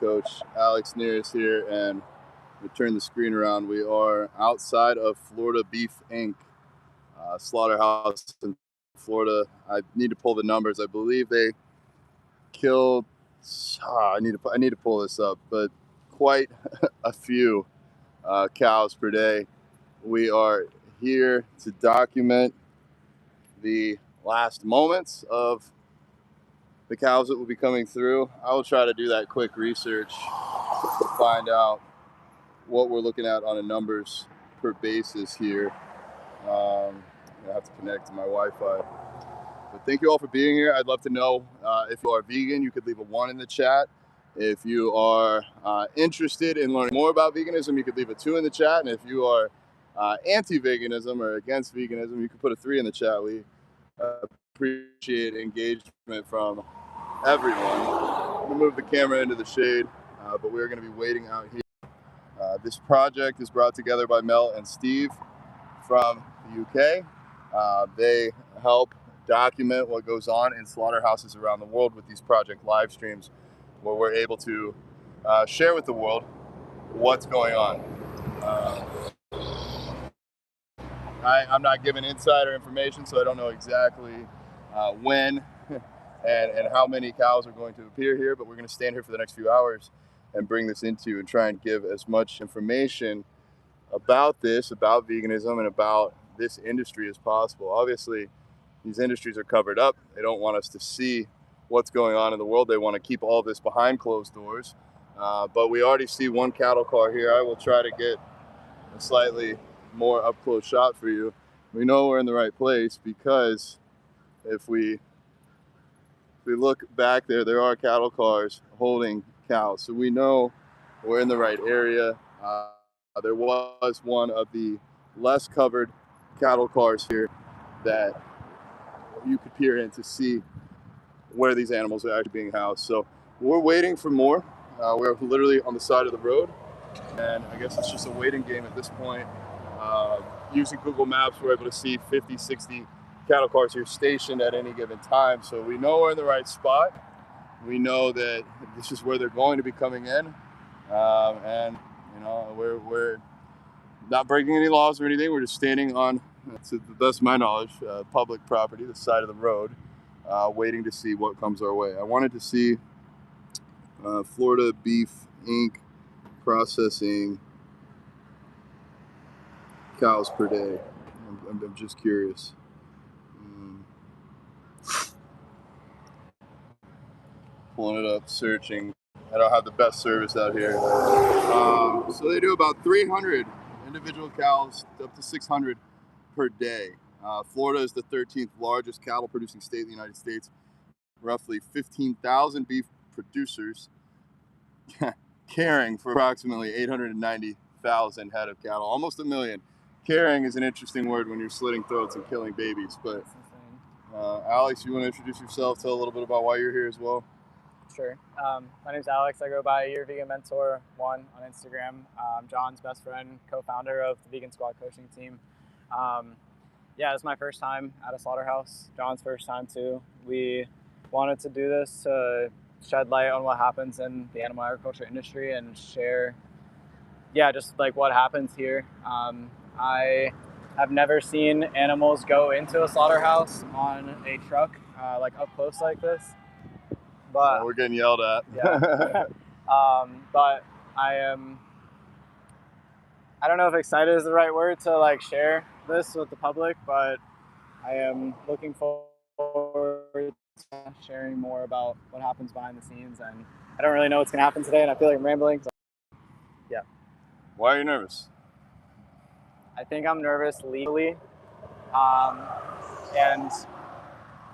coach Alex Nearest here, and we turn the screen around. We are outside of Florida Beef Inc. Slaughterhouse in Florida. I need to pull the numbers. I believe they killed, I need to pull this up, but quite a few cows per day. We are here to document the last moments of the cows that will be coming through. I will try to do that quick research to find out what we're looking at on a numbers per basis here. I have to connect to my Wi-Fi. But thank you all for being here. I'd love to know if you are vegan, you could leave a 1 in the chat. If you are interested in learning more about veganism, you could leave a 2 in the chat. And if you are anti-veganism or against veganism, you could put a 3 in the chat. We appreciate engagement from everyone. I'm gonna move the camera into the shade, but we're gonna be waiting out here. This project is brought together by Mel and Steve from the UK. They help document what goes on in slaughterhouses around the world with these project live streams, where we're able to share with the world what's going on. I'm not giving insider information, so I don't know exactly when and how many cows are going to appear here, but we're going to stand here for the next few hours and bring this into and try and give as much information about this, about veganism, and about this industry as possible. Obviously, these industries are covered up. They don't want us to see what's going on in the world. They want to keep all this behind closed doors. But we already see one cattle car here. I will try to get a slightly more up close shot for you. We know we're in the right place because if we look back there, there are cattle cars holding cows. So we know we're in the right area. There was one of the less covered cattle cars here that you could peer in to see where these animals are actually being housed. So we're waiting for more. We're literally on the side of the road, and I guess it's just a waiting game at this point. Using Google Maps, we're able to see 50, 60 cattle cars here stationed at any given time. So we know we're in the right spot. We know that this is where they're going to be coming in. And you know, we're not breaking any laws or anything. We're just standing on, to the best of my knowledge, public property, the side of the road, waiting to see what comes our way. I wanted to see Florida Beef Inc. processing cows per day. I'm just curious. Pulling it up, searching. I don't have the best service out here. So they do about 300 individual cows, up to 600 per day. Florida is the 13th largest cattle producing state in the United States. Roughly 15,000 beef producers caring for approximately 890,000 head of cattle, almost a million. Caring is an interesting word when you're slitting throats and killing babies. But Alex, you want to introduce yourself, tell a little bit about why you're here as well? Sure. My name's Alex. I go by Your Vegan Mentor 1 on Instagram. I'm John's best friend, co-founder of the Vegan Squad coaching team. Yeah, it's my first time at a slaughterhouse. John's first time too. We wanted to do this to shed light on what happens in the animal agriculture industry and share, just like what happens here. I have never seen animals go into a slaughterhouse on a truck, like up close like this. But we're getting yelled at. Yeah. But I don't know if excited is the right word to like share this with the public, but I am looking forward to sharing more about what happens behind the scenes. And I don't really know what's going to happen today, and I feel like I'm rambling. So, yeah. Why are you nervous? I think I'm nervous legally. And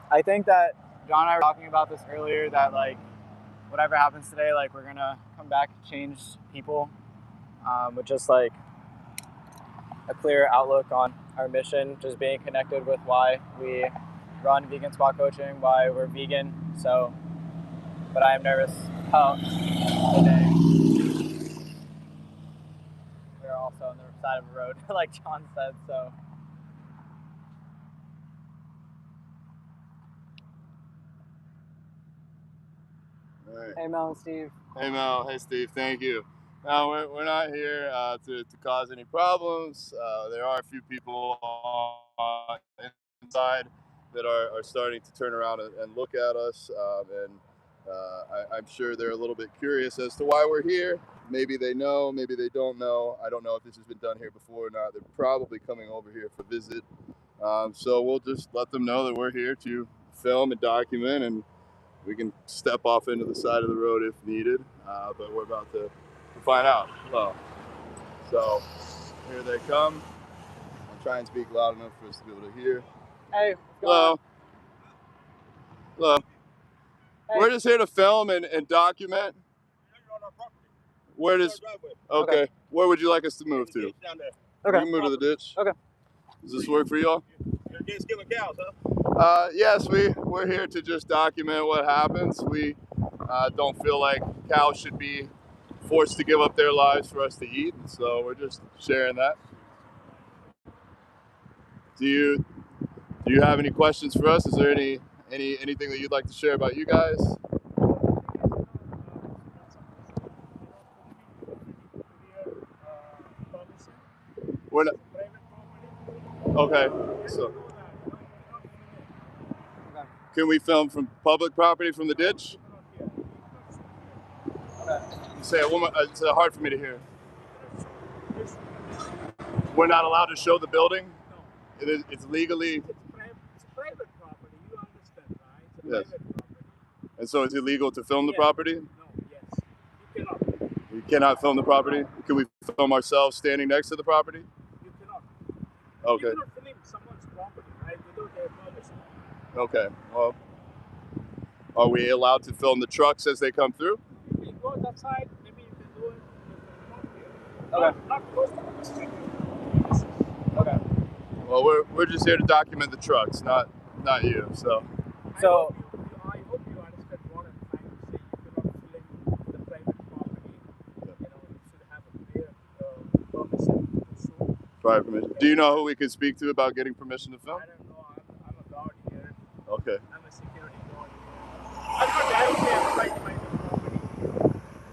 I think that John and I were talking about this earlier, that like whatever happens today, like we're gonna come back and change people with just like a clear outlook on our mission, just being connected with why we run Vegan Squad Coaching, why we're vegan. So, but I am nervous about today. We're also on the side of the road, like John said, so. Right. Hey, Mel and Steve. Hey, Mel. Hey, Steve. Thank you. Now, we're not here to cause any problems. There are a few people inside that are starting to turn around and look at us. I'm sure they're a little bit curious as to why we're here. Maybe they know, maybe they don't know. I don't know if this has been done here before or not. They're probably coming over here for a visit. So we'll just let them know that we're here to film and document, and we can step off into the side of the road if needed. But we're about to find out. Well, so here they come. I'll try and speak loud enough for us to be able to hear. Hey. Hello. Hello. Hey. We're just here to film and document. Where does? Okay. Where would you like us to move to? Down there. Okay. You can move to the ditch. Okay. Does this work for y'all? You're against killing cows, huh? Yes, we're here to just document what happens. We don't feel like cows should be forced to give up their lives for us to eat, so we're just sharing that. Do you have any questions for us? Is there anything that you'd like to share about you guys? We're not, okay, so can we film from public property from the ditch? You say it one more, it's hard for me to hear. We're not allowed to show the building? It's legally... It's private property, you understand, right? It's a Yes. private property. And so it's illegal to film the property? No, yes. You cannot. We cannot film the property? Can we film ourselves standing next to the property? You cannot. Okay. You cannot film someone's property, right? Without their permission. Okay, well, are we allowed to film the trucks as they come through? You can go that side, maybe you can do it with the Okay. Not close to the street. Okay. Well, we're just here to document the trucks, not you. So So. I hope you understand what I'm trying to say. You cannot film the private property. You know, you should have a clear permission to show. prior permission. Do you know who we could speak to about getting permission to film? I don't know. I'm a guard here. Okay. I'm a security guard here. I'm not directly outside my property.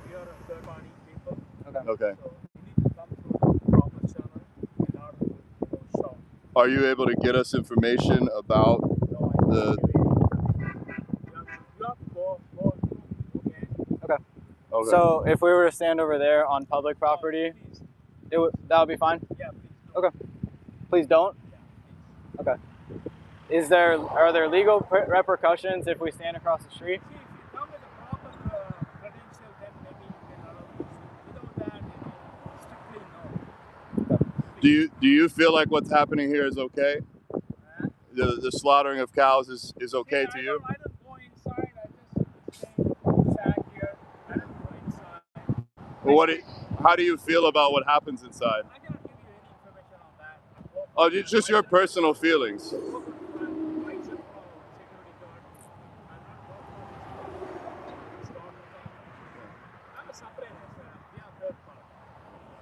We are a third party people. Okay. So you need to come through the proper channel in order to show. Are you able to get us information about No, I the? you have to go through, okay? Okay. So if we were to stand over there on public property, Please. that would be fine. Yeah, please. Okay. Please don't. Yeah, please. Okay. Are there legal repercussions if we stand across the street? See, if you come with a proper credential, then maybe you can allow this. Without that, strictly no. Do you feel like what's happening here is okay? The slaughtering of cows is okay to you? I don't go inside. I just stay back here. I don't go inside. Well, how do you feel about what happens inside? I cannot give you any information on that. Oh, it's just your personal feelings.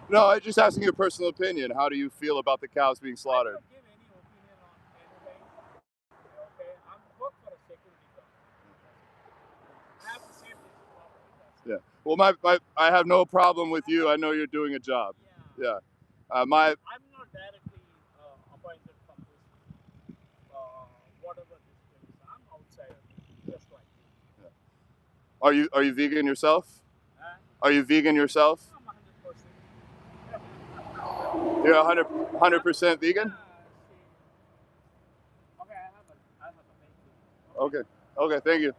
No, I'm just asking your personal opinion. How do you feel about the cows being slaughtered? I don't give any opinion on anything. Okay, I'm work for a security guard. I have to save this property. Yeah. Well, I have no problem with you. I know you're doing a job. Yeah. Yeah. I'm not directly appointed from this, whatever this thing is. I'm outsider, just like you. Are you vegan yourself? Huh? Are you vegan yourself? I'm 100%. You're 100% vegan? Okay, I have a Okay. Okay. Thank you.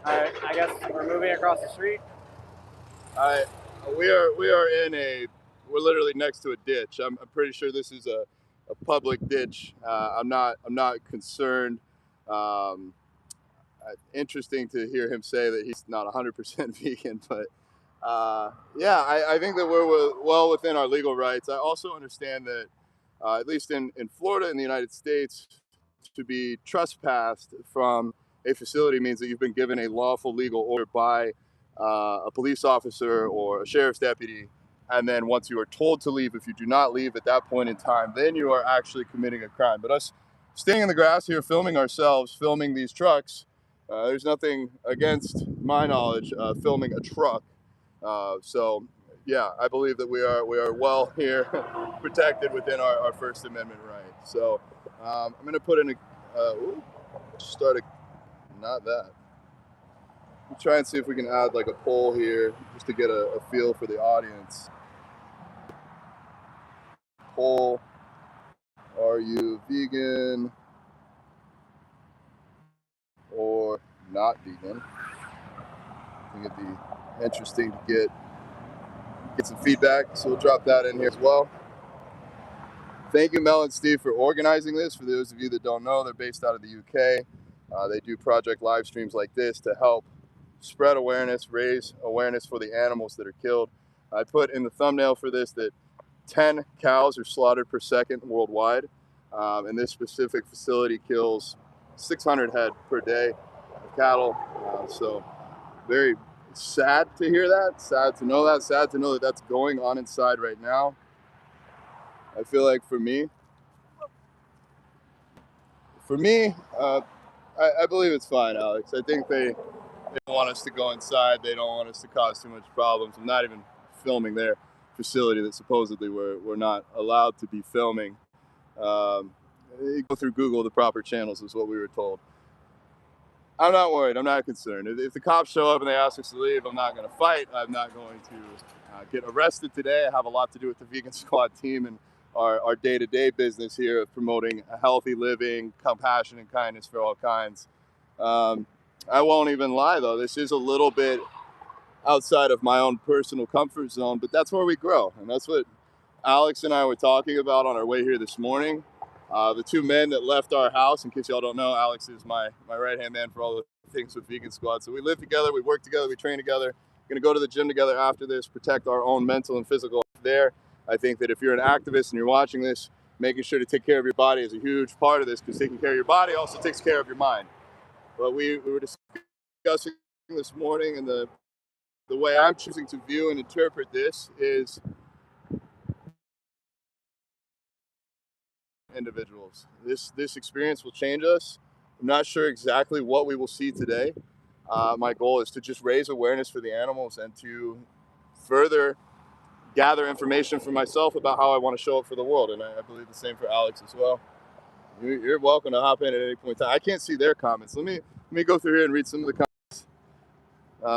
All right. I guess we're moving across the street. All right. We're literally next to a ditch. I'm pretty sure this is a public ditch. I'm not concerned. Interesting to hear him say that he's not 100% vegan, but yeah, I think that we're well within our legal rights. I also understand that, at least in Florida in the United States, to be trespassed from a facility means that you've been given a lawful legal order by a police officer or a sheriff's deputy. And then once you are told to leave, if you do not leave at that point in time, then you are actually committing a crime. But us staying in the grass here, filming ourselves, filming these trucks, There's nothing against my knowledge filming a truck. So yeah, I believe that we are well here protected within our First Amendment right. So I'm going to put in not that. We'll try and see if we can add like a poll here just to get a feel for the audience. Poll, are you vegan or not vegan? I think it'd be interesting to get some feedback, so we'll drop that in here as well. Thank you, Mel and Steve, for organizing this. For those of you that don't know, they're based out of the UK. They do project live streams like this to help spread awareness, raise awareness for the animals that are killed. I put in the thumbnail for this that 10 cows are slaughtered per second worldwide, and this specific facility kills 600 head per day of cattle. So very sad to hear that, sad to know that that's going on inside right now. I feel like for me, I believe it's fine, Alex. I think they don't want us to go inside. They don't want us to cause too much problems. I'm not even filming their facility that supposedly we're not allowed to be filming. You go through Google, the proper channels is what we were told. I'm not worried. I'm not concerned. If the cops show up and they ask us to leave, I'm not going to fight. I'm not going to get arrested today. I have a lot to do with the Vegan Squad team and our day-to-day business here of promoting a healthy living, compassion and kindness for all kinds. I won't even lie though, this is a little bit outside of my own personal comfort zone, but that's where we grow. And that's what Alex and I were talking about on our way here this morning. The two men that left our house, in case y'all don't know, Alex is my right-hand man for all the things with Vegan Squad. So we live together, we work together, we train together. We're gonna go to the gym together after this, protect our own mental and physical health there. I think that if you're an activist and you're watching this, making sure to take care of your body is a huge part of this, because taking care of your body also takes care of your mind. But we were discussing this morning, and the way I'm choosing to view and interpret this is individuals. This experience will change us. I'm not sure exactly what we will see today. My goal is to just raise awareness for the animals and to further gather information for myself about how I want to show up for the world. And I believe the same for Alex as well. You're welcome to hop in at any point in time. I can't see their comments. Let me go through here and read some of the comments.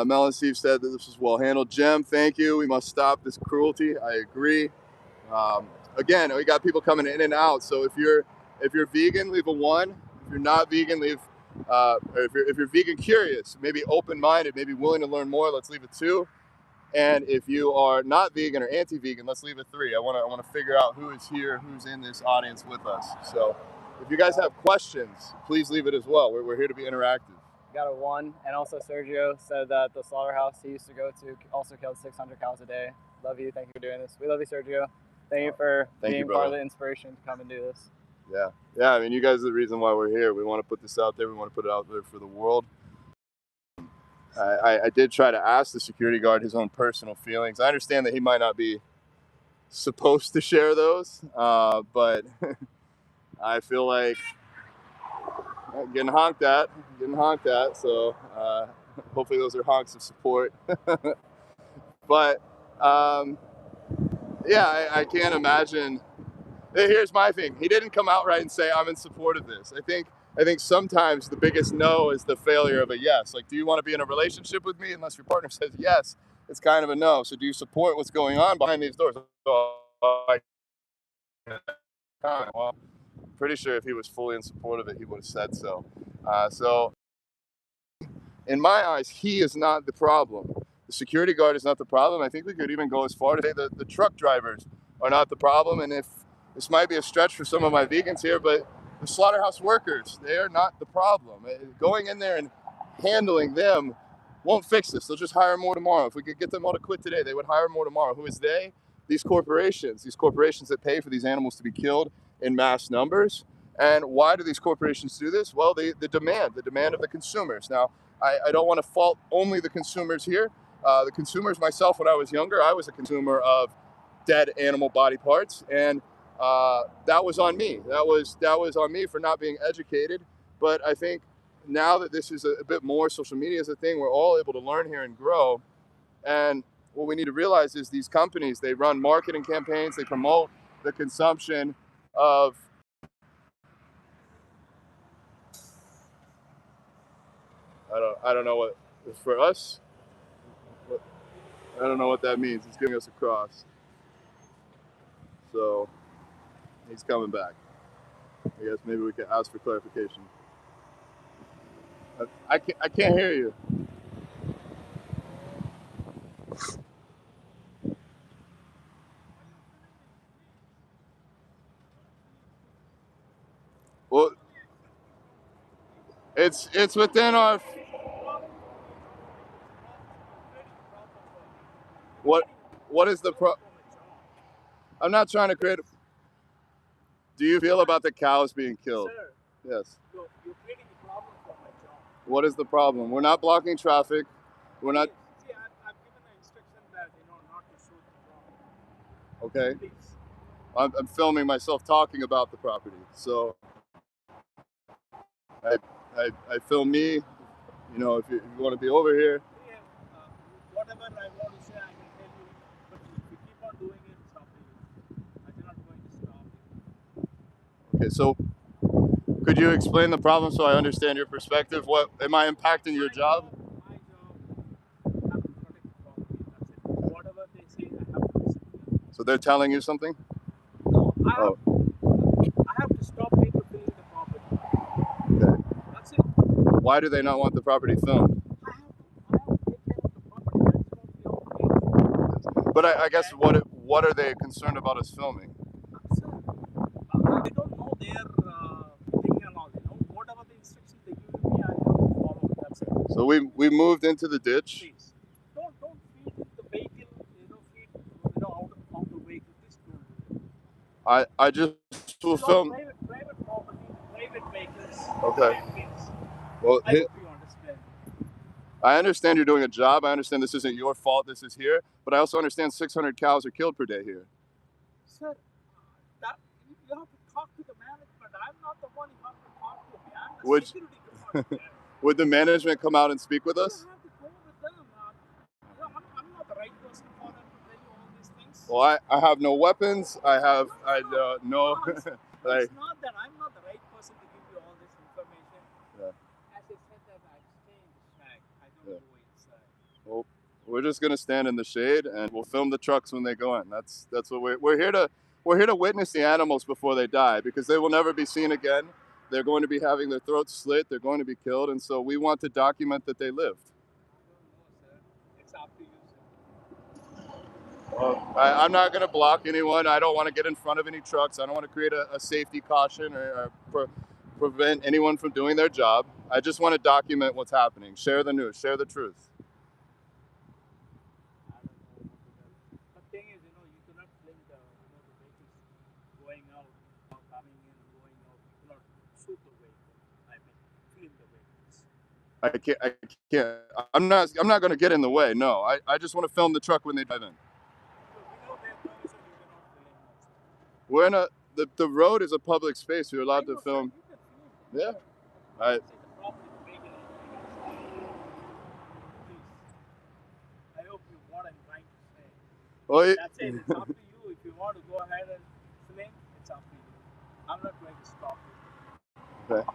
Mel and Steve said that this was well handled. Jem, thank you. We must stop this cruelty. I agree. Again, we got people coming in and out. So if you're vegan, leave a 1. If you're not vegan, leave. If you're vegan curious, maybe open-minded, maybe willing to learn more, let's leave a 2. And if you are not vegan or anti-vegan, let's leave a 3. I want to figure out who is here, who's in this audience with us. So if you guys have questions, please leave it as well. We're here to be interactive. Got a 1, and also Sergio said that the slaughterhouse he used to go to also killed 600 cows a day. Love you. Thank you for doing this. We love you, Sergio. Thank you for being part of the inspiration to come and do this. Yeah. I mean, you guys are the reason why we're here. We want to put this out there. We want to put it out there for the world. I did try to ask the security guard his own personal feelings. I understand that he might not be supposed to share those, but I feel like getting honked at. So hopefully those are honks of support. But yeah, I can't imagine. Here's my thing. He didn't come out right and say, I'm in support of this. I think sometimes the biggest no is the failure of a yes. Like, do you want to be in a relationship with me? Unless your partner says yes, it's kind of a no. So do you support what's going on behind these doors? Well, pretty sure if he was fully in support of it, he would have said so. So in my eyes, he is not the problem. The security guard is not the problem. I think we could even go as far to say that the truck drivers are not the problem. And if this might be a stretch for some of my vegans here, but the slaughterhouse workers, they are not the problem. Going in there and handling them won't fix this. They'll just hire more tomorrow. If we could get them all to quit today, they would hire more tomorrow. Who is they? These corporations that pay for these animals to be killed in mass numbers. And why do these corporations do this? Well, the demand of the consumers. Now, I don't want to fault only the consumers here. The consumers, myself, when I was younger, I was a consumer of dead animal body parts, and that was on me. That was on me for not being educated. But I think now that this is a bit more, social media is a thing, we're all able to learn here and grow. And what we need to realize is these companies, they run marketing campaigns, they promote the consumption of I don't know what for us. I don't know what that means. It's giving us a cross. So he's coming back. I guess maybe we can ask for clarification. I can't hear you. Well, it's within our what is the pro? I'm not trying to create. Do you feel about the cows being killed? Sir, Yes. you're creating a problem for my job. What is the problem? We're not blocking traffic. We're not. See, I've given the instruction that not to shoot the problem. Okay. Please. I'm filming myself talking about the property, so I film me. You know, if you want to be over here. Yeah, whatever I want to say, I can tell you. But if you keep on doing it, stop it. I'm not going to stop. Okay, so could you explain the problem so I understand your perspective? What am I impacting your job? My job, I have to protect the property. That's it. Whatever they say, I have to listen to them. So they're telling you something? No, I have to stop people filming the property. Okay. That's it. Why do they not want the property filmed? I have to take care of the property. That's what we are paid for. But I guess what are they concerned about us filming? Sir, I don't know their thing and all. Whatever the instructions they give me, I have to follow. That's it. So we moved into the ditch. Please, don't feed the vehicle. Feed out of the vehicle. Please don't do it. I just will It's film. private property, private vehicles. Okay. Private things. Well, I hope you understand. I understand you're doing a job. I understand this isn't your fault. This is here, but I also understand 600 cows are killed per day here. Sir, you have to talk to the management. I'm not the one you have to talk to. I'm the Would- security guard. Would the management come out and speak with You us? have to go with them. I'm not the right person for them to tell you all these things. Well, I have no weapons. I no. It's not that I'm not the right person to give you all this information. Yeah. As I said that I stay in the shack. I don't Yeah. go inside. Well, we're just gonna stand in the shade and we'll film the trucks when they go in. That's what we're here to witness the animals before they die, because they will never be seen again. They're going to be having their throats slit. They're going to be killed, and so we want to document that they lived. I don't know, sir. It's up to you, sir. Well, I'm not going to block anyone. I don't want to get in front of any trucks. I don't want to create a safety caution or prevent anyone from doing their job. I just want to document what's happening. Share the news. Share the truth. I don't know. The thing is, you cannot blame the vehicles going out, coming in, going out. You cannot shoot the vehicle. I mean, film the vehicles. I can't. I'm not going to get in the way. No, I just want to film the truck when they drive in. So without their permission, you cannot film. We're in the road is a public space. You're allowed I know, to sir, film. you can film. Yeah. See, the property, the vehicle is. Please. I hope you what I'm trying to say. Well, That's it. It's up to you. If you want to go ahead and film, it's up to you. I'm not going to stop you. Okay.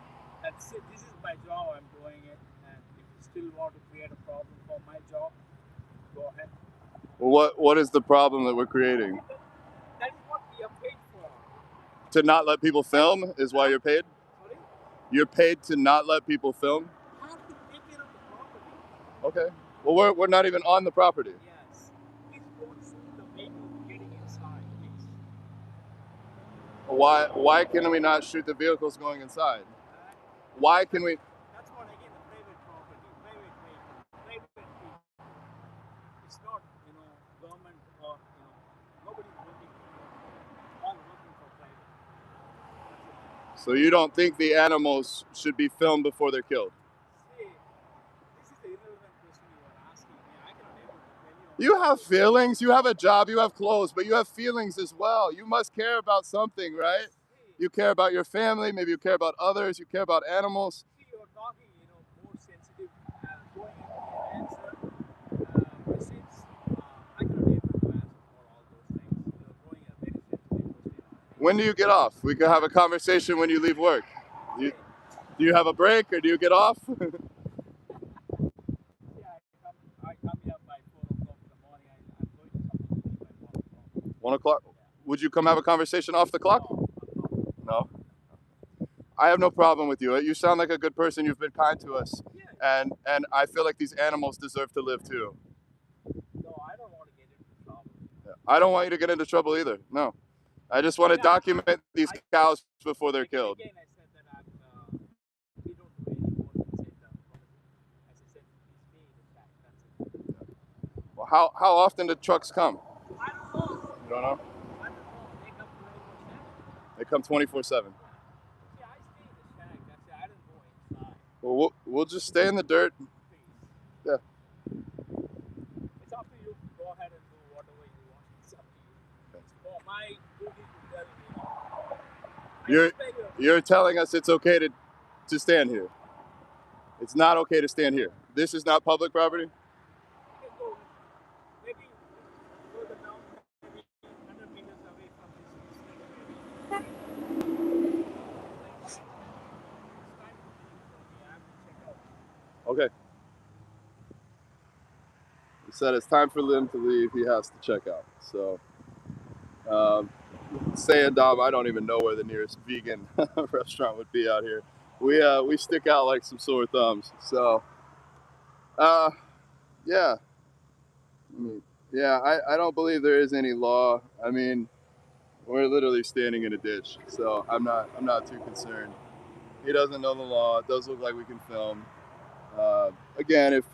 That's it. This is my job. I'm doing it. And if you still want to create a problem for my job, go ahead. Well, what is the problem that we're creating? That is what we are paid for. To not let people film is why you're paid? Sorry? You're paid to not let people film? I have to take care of the property. Okay. Well, we're not even on the property. Yes. Please don't shoot the vehicle getting inside, please. Why can we not shoot the vehicles going inside? Why can we? That's what again, the private property, private vehicle, private people. It's not, government or, nobody's working for government. All working for private. That's it. So you don't think the animals should be filmed before they're killed? See, this is the irrelevant question you are asking me. I cannot able to tell you. You have feelings. You have a job. You have clothes, but you have feelings as well. You must care about something, right? See, You care about your family. Maybe you care about others. You care about animals. you're talking, When do you get off? We could have a conversation when you leave work. Do you have a break or do you get off? Yeah, I come here by 4 o'clock in the morning. I'm going to supposed to leave by 1 o'clock. 1 o'clock? Would you come have a conversation off the clock? No. I have no problem with you. You sound like a good person. You've been kind to us. Yeah. And I feel like these animals deserve to live too. No, I don't want to get into trouble. Yeah. I don't want you to get into trouble either. No. I just want to document these cows before they're killed. Again, I said that we don't do any more than say the as I said, please pay the tax. That's it. Well, how often do trucks come? I don't know. You don't know? I don't know. They They come 24/7. come 24/7. Yeah, I stay in the shack. That's it. I don't go inside. Well, we'll just stay in the dirt. Please. Yeah. It's up to you. Go ahead and do whatever you want. It's up to you. It's for my duty to tell you. You're telling us it's okay to stand here. It's not okay to stand here. This is not public property. You can go maybe further down, maybe 100 meters away from this. It's time to leave for me. I have to check out. Okay. He said it's time for him to leave. He has to check out. So, saying Dom, I don't even know where the nearest vegan restaurant would be out here. We stick out like some sore thumbs. So, yeah. I don't believe there is any law. I mean, we're literally standing in a ditch, so I'm not too concerned. He doesn't know the law. It does look like we can film. Again, if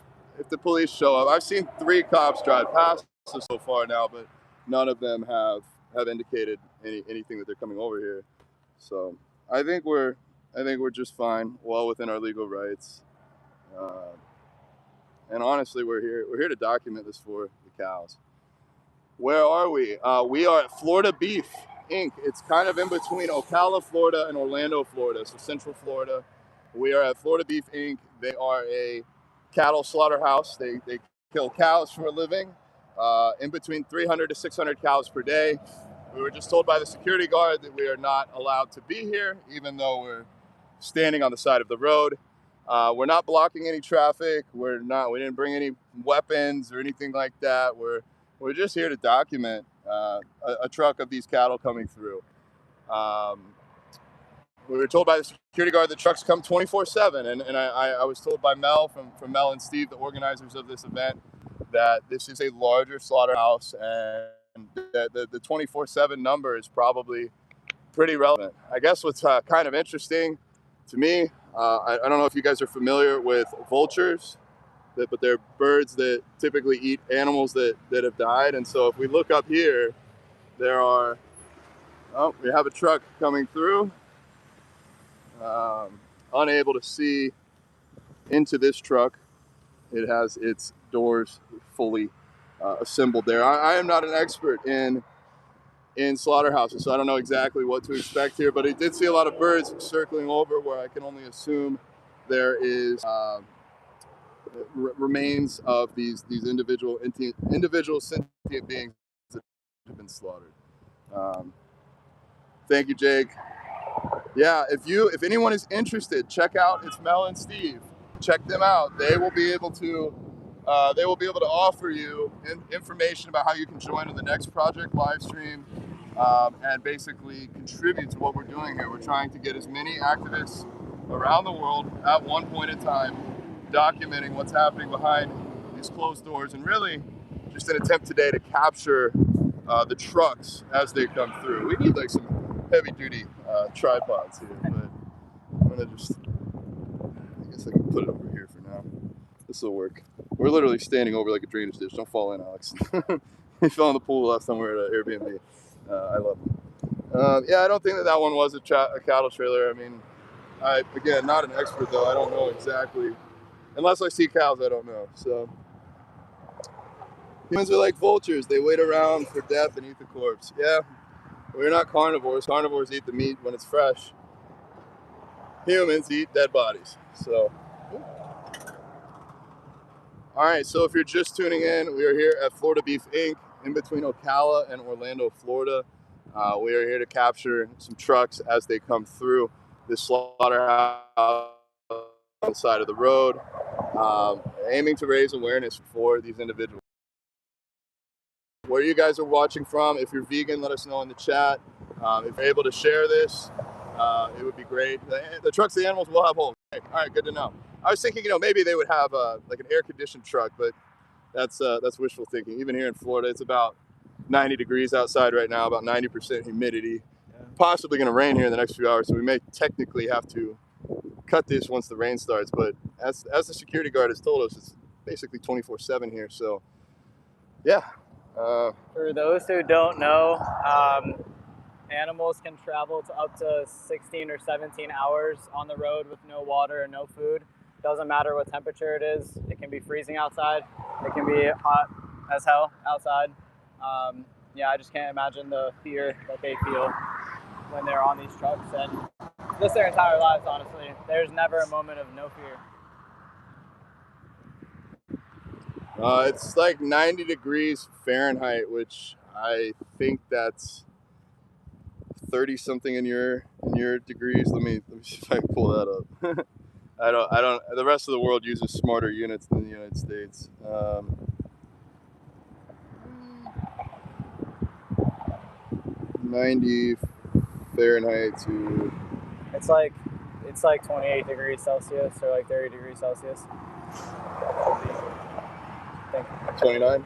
the police show up, I've seen 3 cops drive past us so far now, but none of them have indicated anything that they're coming over here. So I think we're just fine, well within our legal rights. And honestly, we're here to document this for the cows. Where are we? We are at Florida Beef Inc. It's kind of in between Ocala, Florida and Orlando, Florida, so Central Florida. We are at Florida Beef Inc. They are a cattle slaughterhouse. They kill cows for a living, in between 300 to 600 cows per day. We were just told by the security guard that we are not allowed to be here, even though we're standing on the side of the road. We're not blocking any traffic. We didn't bring any weapons or anything like that. We're just here to document a truck of these cattle coming through. We were told by the security guard that trucks come 24/7, and I was told by Mel from Mel and Steve, the organizers of this event, that this is a larger slaughterhouse, and the 24/7 number is probably pretty relevant. I guess what's kind of interesting to me, I don't know if you guys are familiar with vultures, but they're birds that typically eat animals that have died. And so if we look up here, we have a truck coming through. Unable to see into this truck. It has its doors fully assembled there. I am not an expert in slaughterhouses, so I don't know exactly what to expect here, but I did see a lot of birds circling over where I can only assume there is remains of these individual sentient beings that have been slaughtered. Thank you, Jake. Yeah, if anyone is interested, check out It's Mel and Steve. Check them out. They will be able to offer you information about how you can join in the next project live stream, and basically contribute to what we're doing here. We're trying to get as many activists around the world at one point in time, documenting what's happening behind these closed doors, and really just an attempt today to capture the trucks as they come through. We need like some heavy duty tripods here, but I'm gonna I guess I can put it over here for now. This will work. We're literally standing over like a drainage ditch. Don't fall in, Alex. We fell in the pool last time we were at Airbnb. I love them. Yeah, I don't think that one was a cattle trailer. I mean, again, not an expert though. I don't know exactly. Unless I see cows, I don't know. So humans are like vultures. They wait around for death and eat the corpse. Yeah, we're not carnivores. Carnivores eat the meat when it's fresh. Humans eat dead bodies. So, all right. So if you're just tuning in, we are here at Florida Beef Inc. in between Ocala and Orlando, Florida. We are here to capture some trucks as they come through this slaughterhouse on the side of the road, aiming to raise awareness for these individuals. Where you guys are watching from, if you're vegan, let us know in the chat. If you're able to share this, it would be great. The trucks, the animals will have holes. Okay. All right, good to know. I was thinking, maybe they would have like an air-conditioned truck, but that's wishful thinking. Even here in Florida, it's about 90 degrees outside right now, about 90% humidity. Yeah. Possibly going to rain here in the next few hours, so we may technically have to cut this once the rain starts. But as the security guard has told us, it's basically 24/7 here. So, yeah. For those who don't know, animals can travel to up to 16 or 17 hours on the road with no water and no food. Doesn't matter what temperature it is. It can be freezing outside. It can be hot as hell outside. Yeah, I just can't imagine the fear that they feel when they're on these trucks, and just their entire lives, honestly. There's never a moment of no fear. It's like 90 degrees Fahrenheit, which I think that's 30 something in your degrees. Let me see if I can pull that up. I don't. The rest of the world uses smarter units than the United States. 90 Fahrenheit to. It's like 28 degrees Celsius or like 30 degrees Celsius. 29?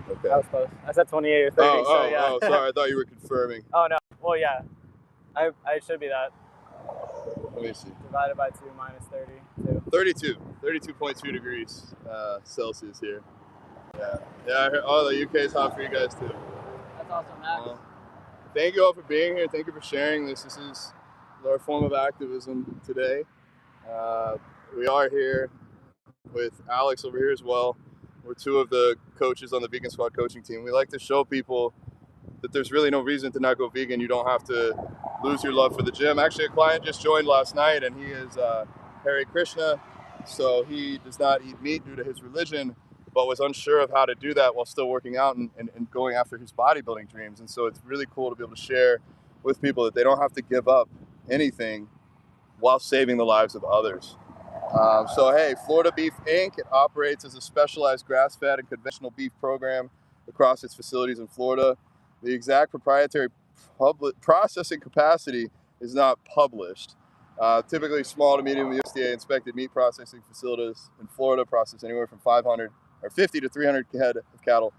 Okay. That was close. I said 28 or 30. Oh, sorry. I thought you were confirming. Oh, no. Well, yeah. I should be that. Let me see. Divided by 2 minus 32. 32.2 degrees Celsius here. Yeah. I heard, the UK is hot for you guys too. That's awesome, Max. Thank you all for being here. Thank you for sharing this. This is our form of activism today. We are here with Alex over here as well. We're 2 of the coaches on the Vegan Squad coaching team. We like to show people that there's really no reason to not go vegan. You don't have to lose your love for the gym. Actually, a client just joined last night, and he is Hare Krishna, so he does not eat meat due to his religion, but was unsure of how to do that while still working out and going after his bodybuilding dreams. And so it's really cool to be able to share with people that they don't have to give up anything while saving the lives of others. So hey, Florida Beef Inc. It operates as a specialized grass-fed and conventional beef program across its facilities in Florida. The exact proprietary processing capacity is not published. Typically, small to medium USDA inspected meat processing facilities in Florida process anywhere from 50 to 300 head of cattle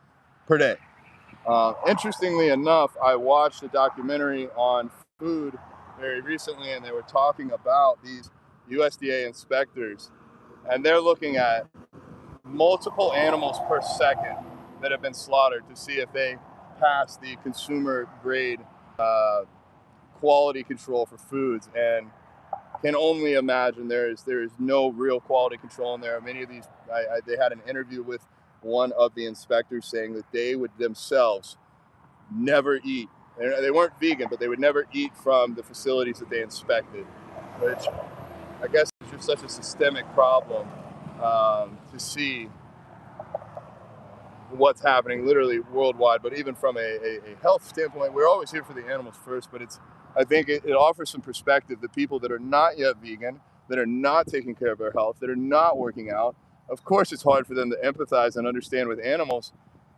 per day. Interestingly enough, I watched a documentary on food very recently, and they were talking about these USDA inspectors, and they're looking at multiple animals per second that have been slaughtered to see if they pass the consumer grade quality control for foods, and can only imagine there is no real quality control in there. Many of these, they had an interview with one of the inspectors saying that they would themselves never eat. They weren't vegan, but they would never eat from the facilities that they inspected, which I guess is just such a systemic problem to see what's happening literally worldwide. But even from a health standpoint, we're always here for the animals first, but I think it offers some perspective to people that are not yet vegan, that are not taking care of their health, that are not working out. Of course, it's hard for them to empathize and understand with animals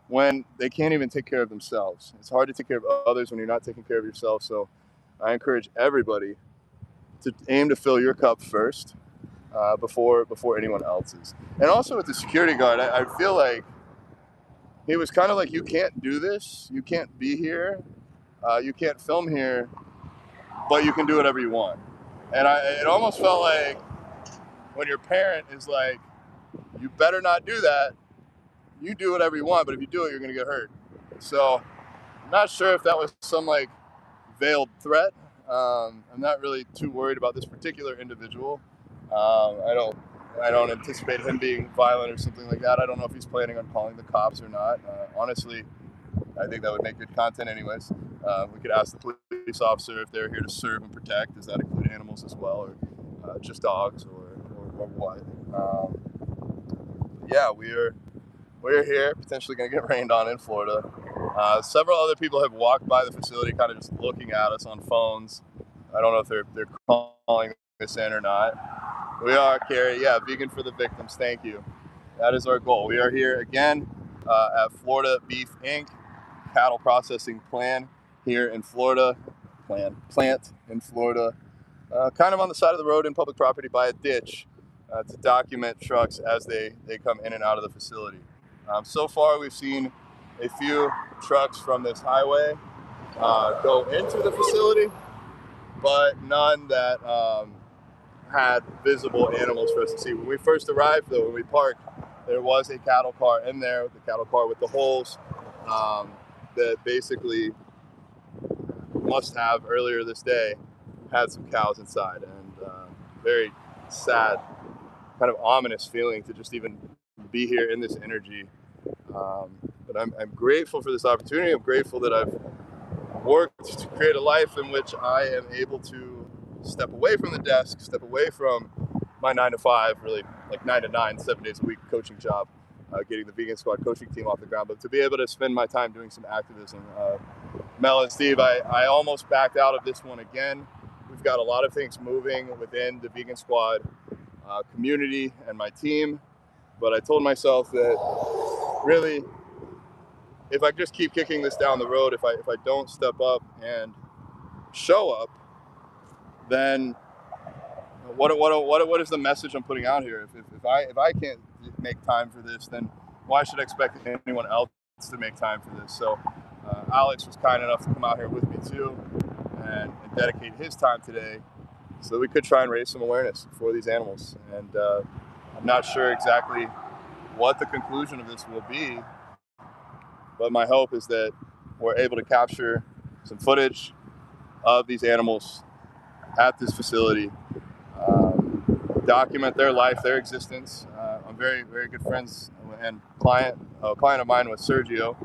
when they can't even take care of themselves. It's hard to take care of others when you're not taking care of yourself. So I encourage everybody to aim to fill your cup first before anyone else's. And also with the security guard, I feel like he was kind of like, you can't do this, you can't be here, you can't film here, but you can do whatever you want. And it almost felt like when your parent is like, you better not do that, you do whatever you want, but if you do it, you're gonna get hurt. So I'm not sure if that was some like veiled threat. I'm not really too worried about this particular individual. I don't anticipate him being violent or something like that. I don't know if he's planning on calling the cops or not. Honestly, I think that would make good content anyways. We could ask the police officer if they're here to serve and protect. Does that include animals as well, or just dogs, or what? Yeah, we're here, potentially going to get rained on in Florida. Several other people have walked by the facility kind of just looking at us on phones. I don't know if they're calling this in or not. We are, Carrie. Yeah, Vegan for the Victims. Thank you. That is our goal. We are here again at Florida Beef Inc. Cattle processing plant here in Florida. Plant in Florida. Kind of on the side of the road in public property by a ditch to document trucks as they come in and out of the facility. So far, we've seen a few trucks from this highway go into the facility, but none that had visible animals for us to see. When we first arrived, though, when we parked, there was a cattle car in there, the cattle car with the holes that basically must have earlier this day had some cows inside, and very sad, kind of ominous feeling to just even be here in this energy. But I'm grateful for this opportunity. I'm grateful that I've worked to create a life in which I am able to step away from the desk, step away from my 9 to 5, really like 9 to 9, 7 days a week coaching job, getting the Vegan Squad coaching team off the ground, but to be able to spend my time doing some activism. Mel and Steve, I almost backed out of this one again. We've got a lot of things moving within the Vegan Squad community and my team, but I told myself that really, if I just keep kicking this down the road, if I don't step up and show up, then what is the message I'm putting out here? If I can't make time for this, then why should I expect anyone else to make time for this? So Alex was kind enough to come out here with me too and dedicate his time today so that we could try and raise some awareness for these animals. And I'm not sure exactly what the conclusion of this will be, but my hope is that we're able to capture some footage of these animals at this facility, document their life, their existence. I'm very, very good friends and a client of mine was Sergio,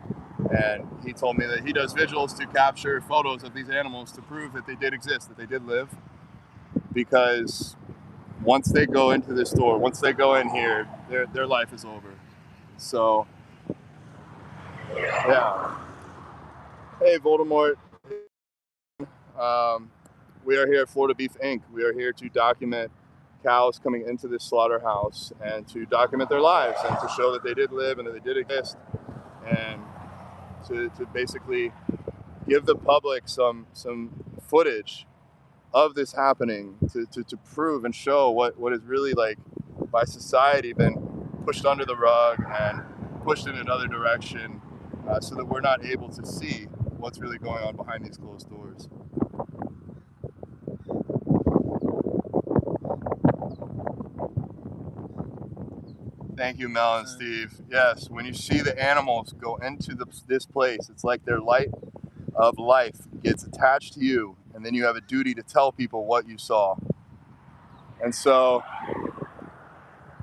and he told me that he does visuals to capture photos of these animals to prove that they did exist, that they did live, because once they go into this door, once they go in here, their life is over. So, yeah. Hey, Voldemort. We are here at Florida Beef Inc. We are here to document cows coming into this slaughterhouse and to document their lives and to show that they did live and that they did exist, and to basically give the public some footage of this happening to prove and show what is really, like, by society been pushed under the rug and pushed in another direction, so that we're not able to see what's really going on behind these closed doors. Thank you, Mel and Steve. Yes, when you see the animals go into this place, it's like their light of life gets attached to you, and then you have a duty to tell people what you saw. And so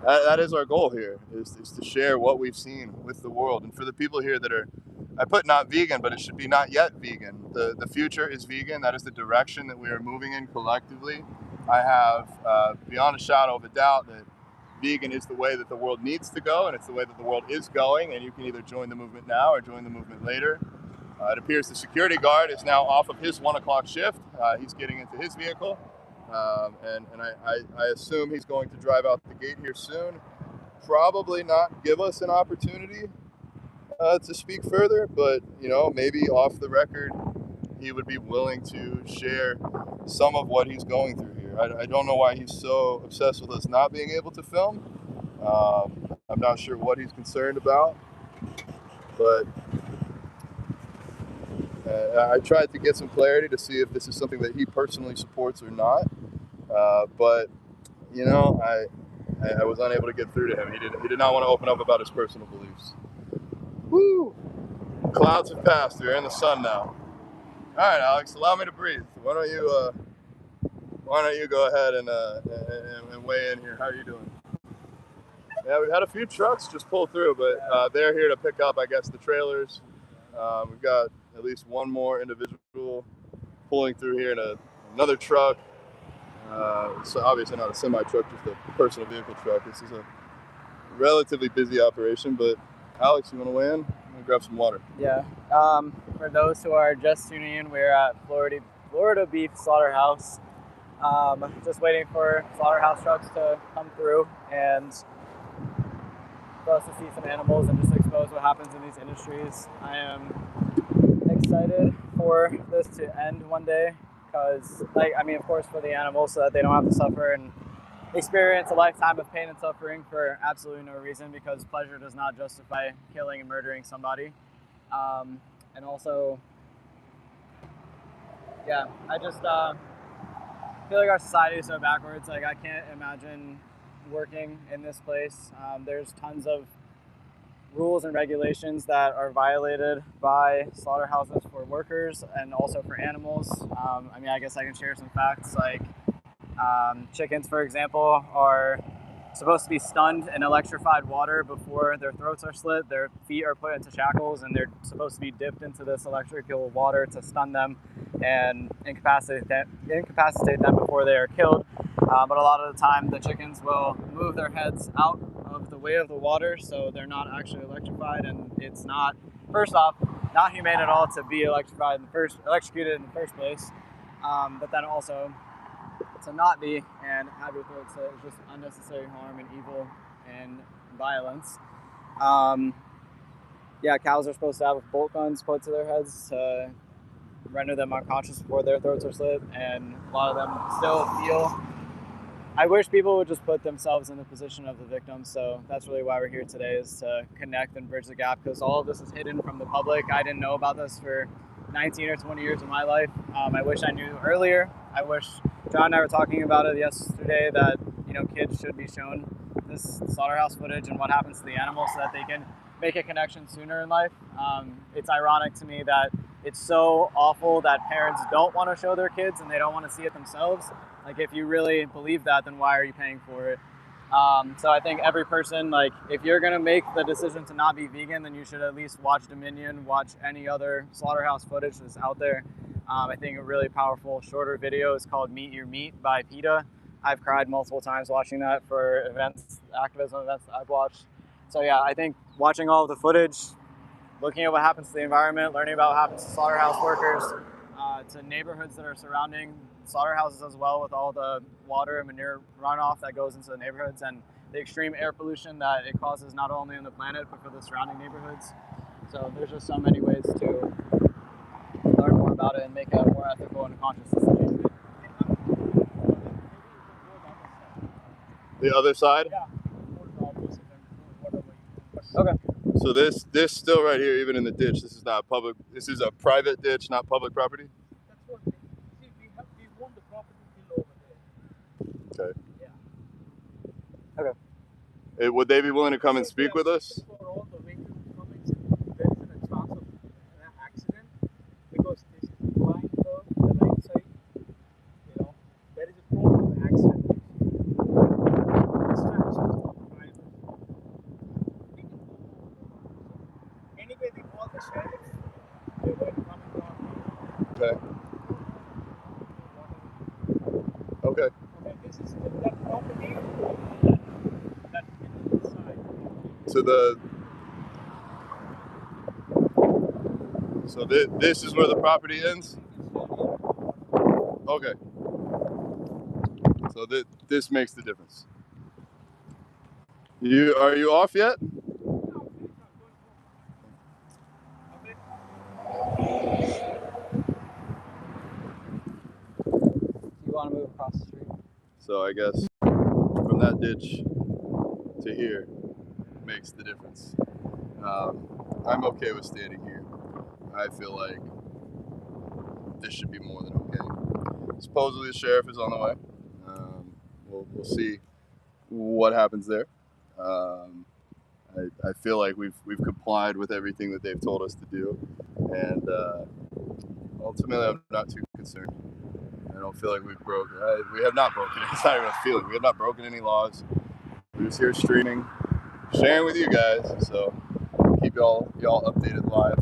that is our goal here, is to share what we've seen with the world. And for the people here that are, I put not vegan, but it should be not yet vegan. The future is vegan. That is the direction that we are moving in collectively. I have, beyond a shadow of a doubt, that vegan is the way that the world needs to go, and it's the way that the world is going, and you can either join the movement now or join the movement later. It appears the security guard is now off of his 1 o'clock shift. He's getting into his vehicle, and I assume he's going to drive out the gate here soon. Probably not give us an opportunity to speak further, but maybe off the record he would be willing to share some of what he's going through here. I don't know why he's so obsessed with us not being able to film. I'm not sure what he's concerned about, but I tried to get some clarity to see if this is something that he personally supports or not. But I was unable to get through to him. He did not want to open up about his personal beliefs. Woo! Clouds have passed. We're in the sun now. All right, Alex, allow me to breathe. Why don't you go ahead and weigh in here? How are you doing? Yeah, we've had a few trucks just pull through, but they're here to pick up, I guess, the trailers. We've got at least one more individual pulling through here in another truck. So obviously not a semi-truck, just a personal vehicle truck. This is a relatively busy operation, but Alex, you want to weigh in? grab some water. Yeah. For those who are just tuning in, we're at Florida Beef Slaughterhouse. Just waiting for slaughterhouse trucks to come through and for us to see some animals and just expose what happens in these industries. I am excited for this to end one day because, of course, for the animals so that they don't have to suffer and experience a lifetime of pain and suffering for absolutely no reason, because pleasure does not justify killing and murdering somebody. And also, yeah, I just feel like our society is so backwards. Like, I can't imagine working in this place. There's tons of rules and regulations that are violated by slaughterhouses for workers and also for animals. I guess I can share some facts. Like, chickens, for example, are supposed to be stunned in electrified water before their throats are slit. Their feet are put into shackles and they're supposed to be dipped into this electrical water to stun them and incapacitate them before they are killed. But a lot of the time the chickens will move their heads out of the way of the water, so they're not actually electrified, and it's not, first off, not humane at all to be electrocuted in the first place, but then also to not be and have your throat slit is just unnecessary harm and evil and violence. Cows are supposed to have bolt guns put to their heads to render them unconscious before their throats are slit, and a lot of them still feel. I wish people would just put themselves in the position of the victim, so that's really why we're here today, is to connect and bridge the gap, because all of this is hidden from the public. I didn't know about this for 19 or 20 years of my life. I wish I knew earlier. I wish John and I were talking about it yesterday, that kids should be shown this slaughterhouse footage and what happens to the animals so that they can make a connection sooner in life. It's ironic to me that it's so awful that parents don't want to show their kids and they don't want to see it themselves. Like, if you really believe that, then why are you paying for it? So I think every person, if you're going to make the decision to not be vegan, then you should at least watch Dominion, watch any other slaughterhouse footage that's out there. I think a really powerful shorter video is called Meet Your Meat by PETA. I've cried multiple times watching that for activism events that I've watched. So yeah, I think watching all of the footage, looking at what happens to the environment, learning about what happens to slaughterhouse workers, to neighborhoods that are surrounding slaughterhouses as well, with all the water and manure runoff that goes into the neighborhoods and the extreme air pollution that it causes not only on the planet but for the surrounding neighborhoods. So there's just so many ways to learn more about it and make a more ethical and conscious decision. The other side? Yeah. Okay. So this still right here, even in the ditch, this is not public. This is a private ditch, not public property. That's what we see. We own the property till over there. Okay. Yeah. Okay. Would they be willing to come and speak with us? For all the vehicles coming, there isn't a chance of an accident because this is blind curve, the right side. There is a prone of accident. Anyway, they call the sheriff. They were coming down. Okay. Okay. Okay, this is that property that inside. So this is where the property ends? Okay. So this makes the difference. Are you off yet? You want to move across the street? So I guess from that ditch to here makes the difference. I'm okay with standing here. I feel like this should be more than okay. Supposedly the sheriff is on the way. We'll see what happens there. I feel like we've complied with everything that they've told us to do, and ultimately I'm not too concerned. I don't feel like we have not broken it. It's not even a feeling. We have not broken any laws. We're just here streaming, sharing with you guys. So keep y'all updated live.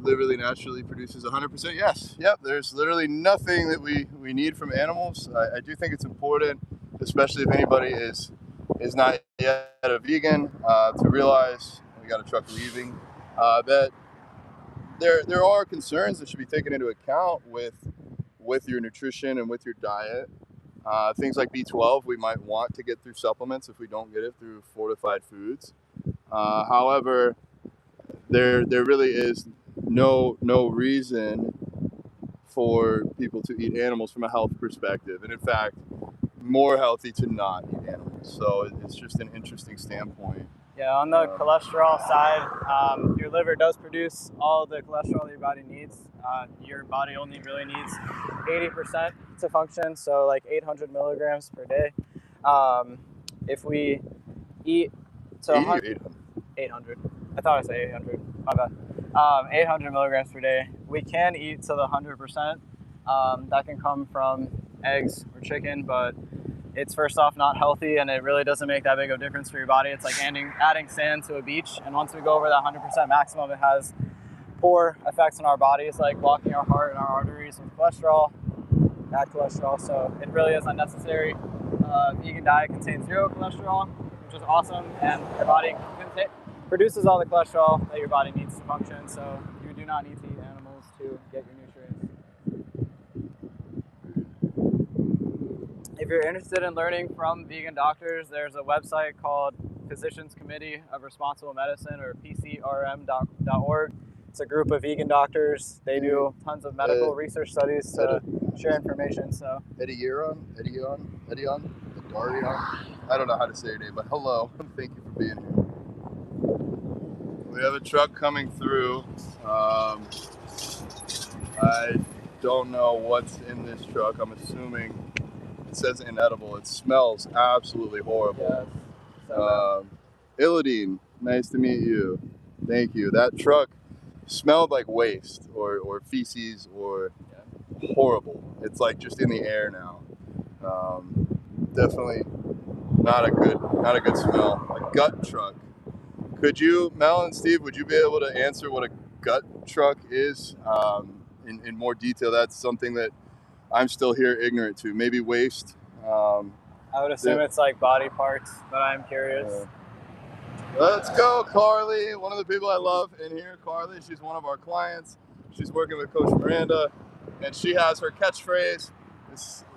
Literally naturally produces 100%. Yes. Yep. There's literally nothing that we need from animals. I do think it's important, especially if anybody is not yet a vegan, to realize you got a truck leaving, that there are concerns that should be taken into account with your nutrition and with your diet. Things like B12, we might want to get through supplements if we don't get it through fortified foods. However, there really is no reason for people to eat animals from a health perspective, and in fact, more healthy to not eat animals. So it's just an interesting standpoint. Yeah, on the cholesterol side, your liver does produce all the cholesterol that your body needs. Your body only really needs 80% to function, so like 800 milligrams per day. If we eat to 800, I thought I said 800, my bad. 800 milligrams per day. We can eat to the 100%. That can come from eggs or chicken, but it's first off not healthy, and it really doesn't make that big of a difference for your body. It's like adding sand to a beach, and once we go over that 100% maximum, it has poor effects on our bodies, like blocking our heart and our arteries with cholesterol, bad cholesterol. So it really is unnecessary. Vegan diet contains 0 cholesterol, which is awesome, and your body produces all the cholesterol that your body needs to function. So you do not need to eat animals to get your nutrients. If you're interested in learning from vegan doctors, there's a website called Physicians Committee of Responsible Medicine, or PCRM.org. It's a group of vegan doctors. They do tons of medical research studies to share information. So Edion, I don't know how to say your name, but hello, thank you for being here. We have a truck coming through. I don't know what's in this truck. I'm assuming it says inedible. It smells absolutely horrible. Yes. Illadine, nice to meet you. Thank you. That truck smelled like waste or feces or horrible. It's like just in the air now. Definitely not a good smell. A gut truck. Could you, Mel and Steve, would you be able to answer what a gut truck is in more detail? That's something that I'm still here ignorant to. Maybe waste. I would assume it's like body parts, but I'm curious. Let's go, Carly. One of the people I love in here, Carly. She's one of our clients. She's working with Coach Miranda, and she has her catchphrase.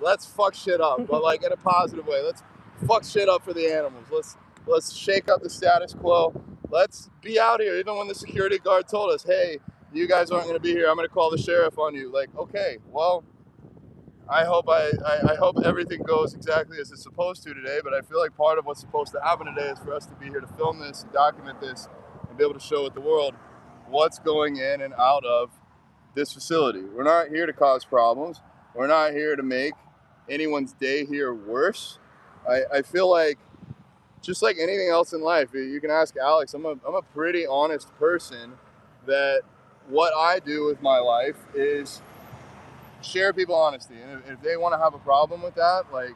Let's fuck shit up, but like in a positive way. Let's fuck shit up for the animals. Let's shake up the status quo. Let's be out here. Even when the security guard told us, hey, you guys aren't going to be here, I'm going to call the sheriff on you. Like, okay, well, I hope everything goes exactly as it's supposed to today, but I feel like part of what's supposed to happen today is for us to be here to film this, and document this, and be able to show with the world what's going in and out of this facility. We're not here to cause problems. We're not here to make anyone's day here worse. I feel like, just like anything else in life, you can ask Alex, I'm a pretty honest person, that what I do with my life is share people honesty. And if they want to have a problem with that, like,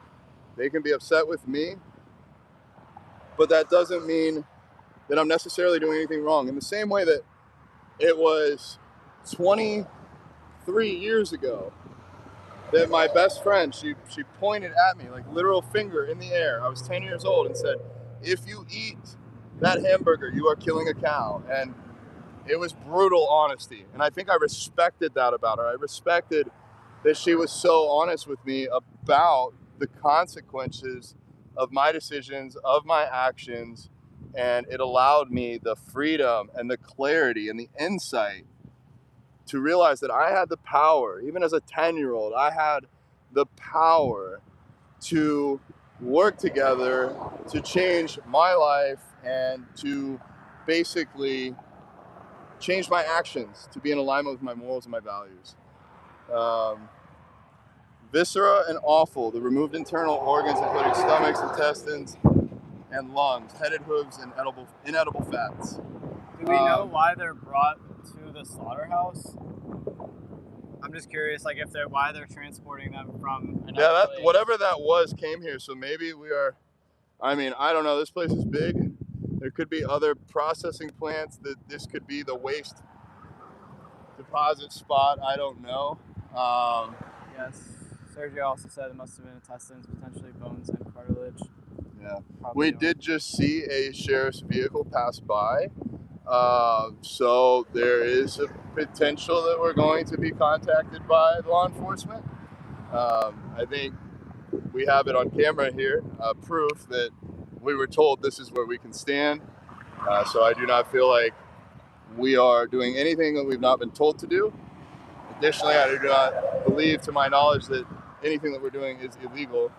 they can be upset with me, but that doesn't mean that I'm necessarily doing anything wrong. In the same way that it was 23 years ago that my best friend, she pointed at me, like literal finger in the air. I was 10 years old, and said, if you eat that hamburger, you are killing a cow. And it was brutal honesty. And I think I respected that about her. I respected that she was so honest with me about the consequences of my decisions, of my actions. And it allowed me the freedom and the clarity and the insight to realize that I had the power, even as a 10-year-old, I had the power to work together to change my life and to basically change my actions to be in alignment with my morals and my values. Viscera and offal, the removed internal organs, including stomachs, intestines, and lungs, headed hooves, and inedible fats. Do we know why they're brought to the slaughterhouse? I'm just curious, like, why they're transporting them from another place. Whatever that was came here. So maybe we are. I mean, I don't know. This place is big. There could be other processing plants. That this could be the waste deposit spot. I don't know. Yes. Sergio also said it must have been intestines, potentially bones and cartilage. Yeah. Probably We did just see a sheriff's vehicle pass by. So there is a potential that we're going to be contacted by law enforcement. I think we have it on camera here, proof that we were told this is where we can stand. So I do not feel like we are doing anything that we've not been told to do. Additionally, I do not believe, to my knowledge, that anything that we're doing is illegal.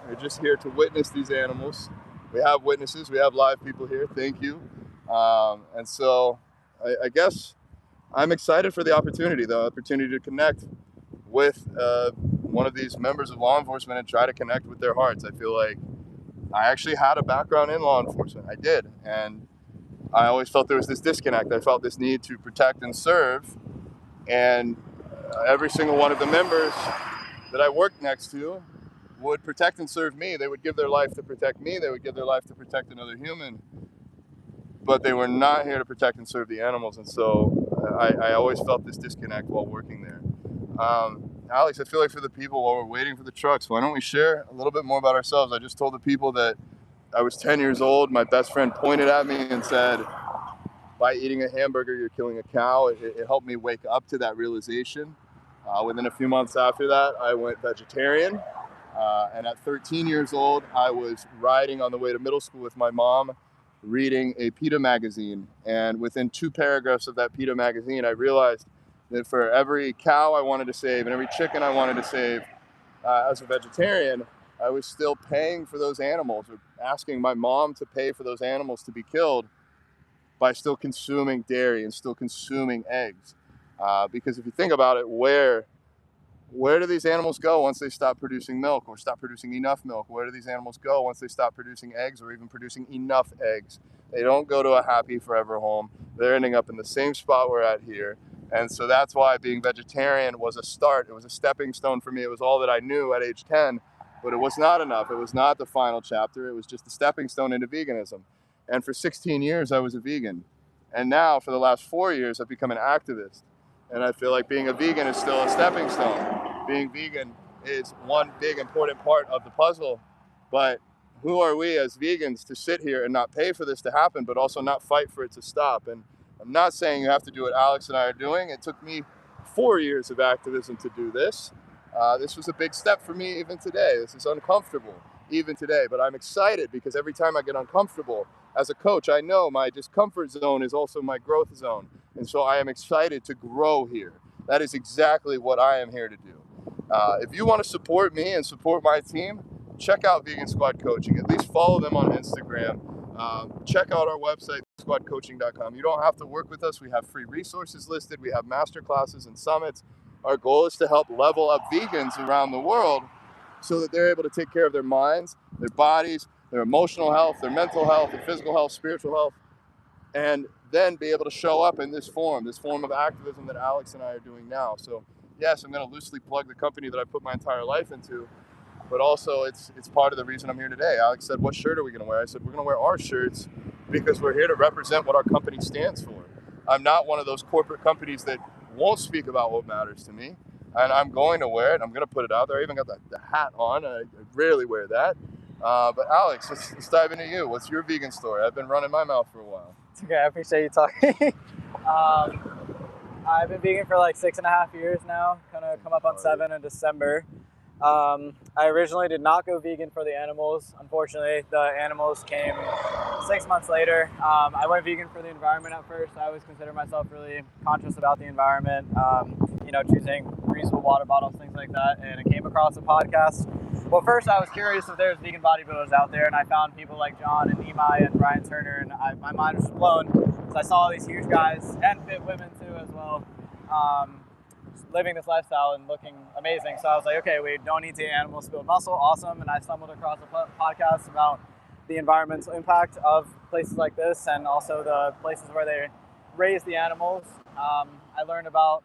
We're just here to witness these animals. We have witnesses, we have live people here, thank you. And so I guess I'm excited for the opportunity to connect with one of these members of law enforcement and try to connect with their hearts. I feel like I actually had a background in law enforcement. I did. And I always felt there was this disconnect. I felt this need to protect and serve. And every single one of the members that I worked next to would protect and serve me. They would give their life to protect me. They would give their life to protect another human. But they were not here to protect and serve the animals. And so I always felt this disconnect while working there. Alex, I feel like for the people while we're waiting for the trucks, why don't we share a little bit more about ourselves? I just told the people that I was 10 years old. My best friend pointed at me and said, by eating a hamburger, you're killing a cow. It helped me wake up to that realization. Within a few months after that, I went vegetarian. And at 13 years old, I was riding on the way to middle school with my mom, reading a PETA magazine. And within 2 paragraphs of that PETA magazine, I realized that for every cow I wanted to save and every chicken I wanted to save, as a vegetarian, I was still paying for those animals, or asking my mom to pay for those animals to be killed by still consuming dairy and still consuming eggs. Because if you think about it, where do these animals go once they stop producing milk or stop producing enough milk? Where do these animals go once they stop producing eggs or even producing enough eggs? They don't go to a happy forever home. They're ending up in the same spot we're at here. And so that's why being vegetarian was a start. It was a stepping stone for me. It was all that I knew at age 10, but it was not enough. It was not the final chapter. It was just a stepping stone into veganism. And for 16 years, I was a vegan. And now for the last 4 years, I've become an activist. And I feel like being a vegan is still a stepping stone. Being vegan is one big important part of the puzzle. But who are we as vegans to sit here and not pay for this to happen, but also not fight for it to stop? And I'm not saying you have to do what Alex and I are doing. It took me 4 years of activism to do this. This was a big step for me even today. This is uncomfortable even today, but I'm excited because every time I get uncomfortable as a coach, I know my discomfort zone is also my growth zone. And so I am excited to grow here. That is exactly what I am here to do. If you want to support me and support my team, check out Vegan Squad Coaching. At least follow them on Instagram. Check out our website, squadcoaching.com. You don't have to work with us. We have free resources listed. We have master classes and summits. Our goal is to help level up vegans around the world so that they're able to take care of their minds, their bodies, their emotional health, their mental health, their physical health, spiritual health, and then be able to show up in this form of activism that Alex and I are doing now. So yes, I'm going to loosely plug the company that I put my entire life into, but also it's part of the reason I'm here today. Alex said, what shirt are we going to wear? I said, we're going to wear our shirts because we're here to represent what our company stands for. I'm not one of those corporate companies that won't speak about what matters to me, and I'm going to wear it. I'm going to put it out there. I even got the hat on. I rarely wear that. But Alex, let's dive into you. What's your vegan story? I've been running my mouth for a while. It's okay, I appreciate you talking. I've been vegan for like 6.5 years now, kind of come up on 7 in December. I originally did not go vegan for the animals. Unfortunately, the animals came 6 months later. I went vegan for the environment at first. I always consider myself really conscious about the environment, choosing reusable water bottles, things like that. And I came across a podcast. Well, first I was curious if there's vegan bodybuilders out there, and I found people like John and Imai and Ryan Turner, and my mind was blown because I saw these huge guys and fit women too as well. Living this lifestyle and looking amazing. So I was like, okay, we don't need to eat animals to build muscle. Awesome. And I stumbled across a podcast about the environmental impact of places like this and also the places where they raise the animals. I learned about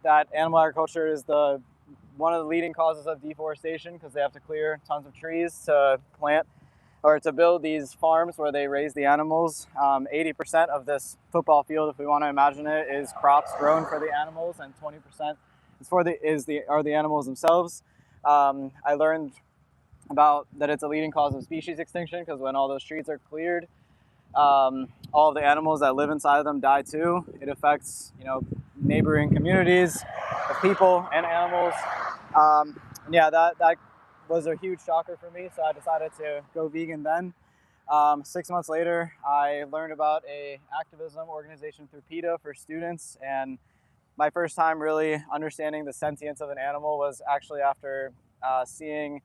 that animal agriculture is one of the leading causes of deforestation because they have to clear tons of trees to plant or to build these farms where they raise the animals. 80% of this football field, if we want to imagine it, is crops grown for the animals, and 20% are the animals themselves. I learned about that it's a leading cause of species extinction because when all those trees are cleared, all of the animals that live inside of them die too. It affects, you know, neighboring communities of people and animals. And yeah, that was a huge shocker for me. So I decided to go vegan then. 6 months later, I learned about a activism organization through PETA for students, and my first time really understanding the sentience of an animal was actually after seeing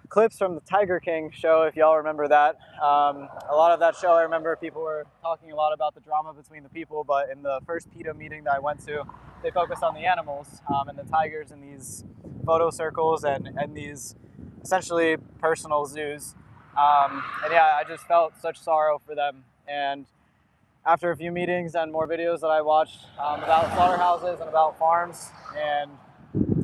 clips from the Tiger King show, if y'all remember that. A lot of that show, I remember people were talking a lot about the drama between the people, but in the first PETA meeting that I went to, they focused on the animals and the tigers in these photo circles and these essentially personal zoos. And yeah, I just felt such sorrow for them. And after a few meetings and more videos that I watched about slaughterhouses and about farms, and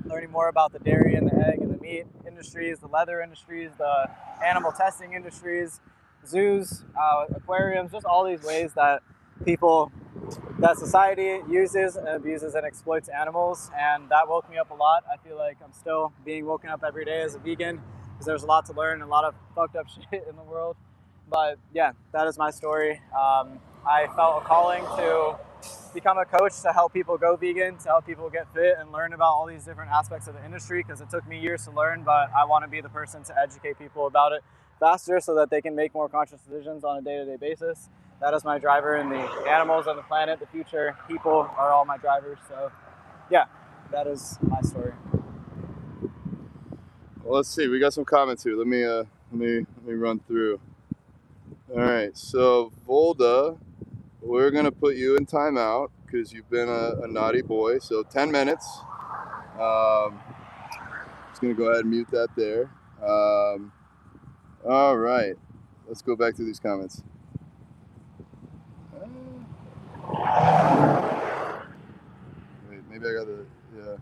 learning more about the dairy and the egg and the meat industries, the leather industries, the animal testing industries, zoos, aquariums, just all these ways that that society uses and abuses and exploits animals. And that woke me up a lot. I feel like I'm still being woken up every day as a vegan because there's a lot to learn and a lot of fucked up shit in the world. But yeah, that is my story. I felt a calling to become a coach to help people go vegan, to help people get fit and learn about all these different aspects of the industry, because it took me years to learn, but I want to be the person to educate people about it faster so that they can make more conscious decisions on a day-to-day basis. That is my driver, and the animals on the planet, the future people are all my drivers. So yeah, that is my story. Well, let's see. We got some comments here. Let me run through. All right. So Volda, we're gonna put you in timeout because you've been a naughty boy. So 10 minutes. Just gonna go ahead and mute that there. All right. Let's go back to these comments. Wait, maybe I got yeah.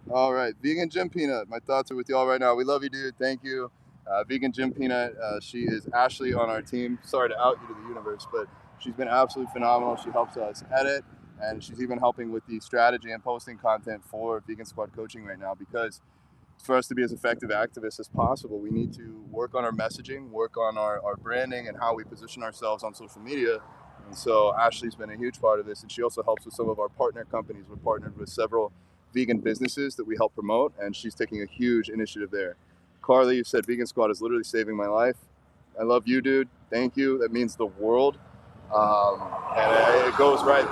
All right, Vegan Gym Peanut. My thoughts are with y'all right now. We love you, dude. Thank you. Vegan Gym Peanut. She is Ashley on our team. Sorry to out you to the universe, but she's been absolutely phenomenal. She helps us edit, and she's even helping with the strategy and posting content for Vegan Squad Coaching right now, because for us to be as effective activists as possible, we need to work on our messaging, work on our branding and how we position ourselves on social media. And so Ashley's been a huge part of this, and she also helps with some of our partner companies. We're partnered with several vegan businesses that we help promote, and she's taking a huge initiative there. Carly, you said Vegan Squad is literally saving my life. I love you, dude. Thank you. That means the world. And it goes right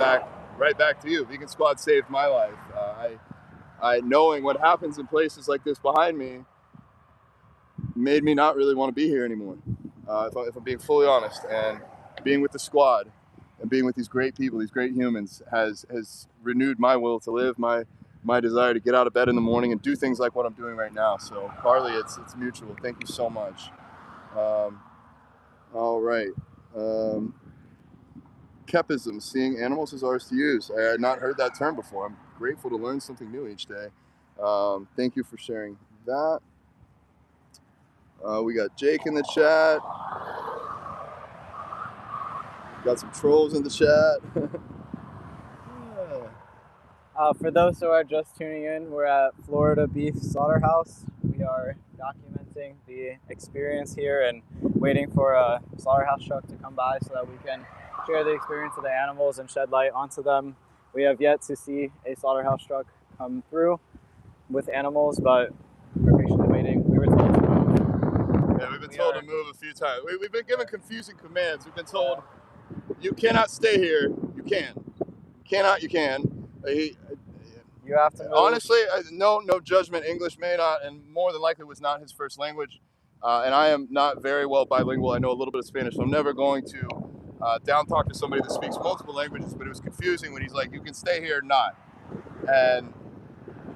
back to you. Vegan Squad saved my life. I knowing what happens in places like this behind me made me not really want to be here anymore. If I'm being fully honest, and being with the squad and being with these great people, these great humans, has renewed my will to live, my desire to get out of bed in the morning and do things like what I'm doing right now. So Carly, it's mutual. Thank you so much. All right. Kepism, seeing animals as ours to use. I had not heard that term before. I'm grateful to learn something new each day. Thank you for sharing that. We got Jake in the chat. Got some trolls in the chat. For those who are just tuning in, we're at Florida Beef Slaughterhouse. We are documenting the experience here and waiting for a slaughterhouse truck to come by so that we can share the experience of the animals and shed light onto them. We have yet to see a slaughterhouse truck come through with animals, but we're patiently waiting. We were told to move. Yeah, we've been told to move a few times. We've been given confusing commands. We've been told, you cannot stay here. You can. You cannot, you can. You have to move. Honestly, no judgment. English may not, and more than likely was not his first language. And I am not very well bilingual. I know a little bit of Spanish, so I'm never going to down talk to somebody that speaks multiple languages, but it was confusing when he's like, you can stay here or not. And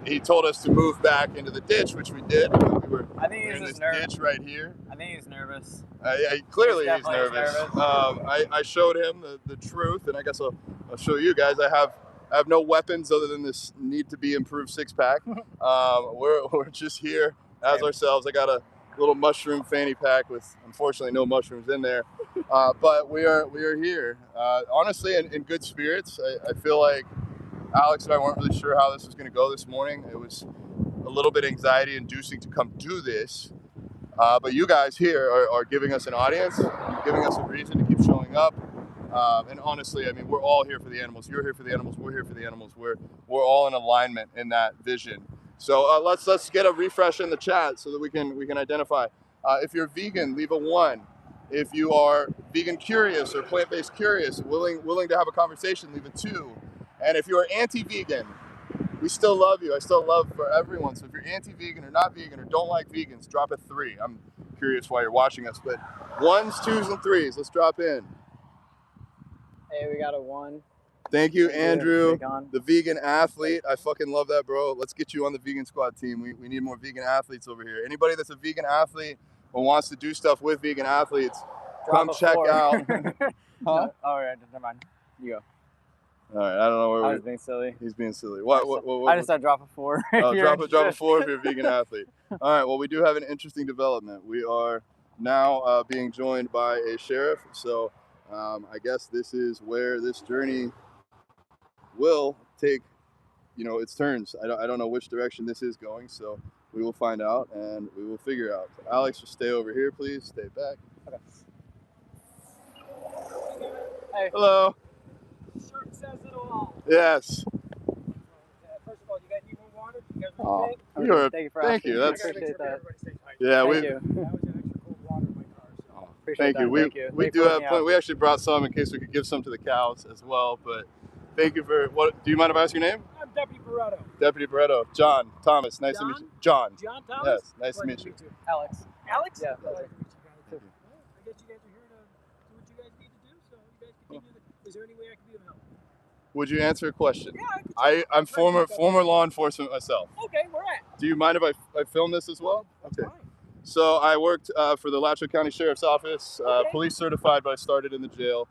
he told us to move back into the ditch, which we did. We were in this ditch right here. I think he's nervous. Yeah, clearly he's nervous. I showed him the truth, and I guess I'll show you guys. I have no weapons other than this need to be improved six-pack. We're just here as ourselves. I got a little mushroom fanny pack with, unfortunately, no mushrooms in there. But we are here. Honestly, in good spirits. I feel like Alex and I weren't really sure how this was going to go this morning. It was a little bit anxiety-inducing to come do this. But you guys here are giving us an audience, giving us a reason to keep keep showing up. And honestly, I mean, we're all here for the animals. You're here for the animals. We're here for the animals. We're all in alignment in that vision. So let's get a refresh in the chat so that we can identify. If you're vegan, leave a 1. If you are vegan curious or plant-based curious, willing to have a conversation, leave a 2. And if you are anti-vegan, we still love you. I still love for everyone. So if you're anti-vegan or not vegan or don't like vegans, drop a 3. I'm curious why you're watching us, but 1s, 2s, and 3s. Let's drop in. Hey, we got a 1. Thank you, Andrew, you. the vegan athlete. I fucking love that, bro. Let's get you on the vegan squad team. We need more vegan athletes over here. Anybody that's a vegan athlete or wants to do stuff with vegan athletes, come check out. Huh? No. Oh, right, never mind. You go. All right, I don't know where I was being silly. He's being silly. What? I just said drop a 4. Oh, drop a 4 if you're a vegan athlete. All right, well, we do have an interesting development. We are now being joined by a sheriff, so I guess this is where this journey will take, its turns. I don't know which direction this is going, so we will find out and we will figure out. So Alex, just stay over here, please. Stay back. Okay. Hey. Hello. Shirt says it all. Yes. First of all, you guys need more water? You guys are okay? Thank you. That's, appreciate that. yeah, Thank we. you. That was an extra cold water in my car. So. Appreciate Thank you. that. We do have plenty. We actually brought some in case we could give some to the cows as well. But thank you for what. Do you mind if I ask your name? I'm Deputy Barretto. Deputy Barretto. John Thomas. Nice to meet you. John. John Thomas? Yes. Nice to meet you. Alex. Alex? Yeah. Pleasure to meet you guys. Well, I guess you guys are here to do what you guys need to do. So you guys continue. Is there any way I can be of help? Would you answer a question? Yeah, I'm former law enforcement myself. Okay, where at? Do you mind if I film this as well? That's Okay. fine. So I worked for the Alachua County Sheriff's Office, police certified, but I started in the jail.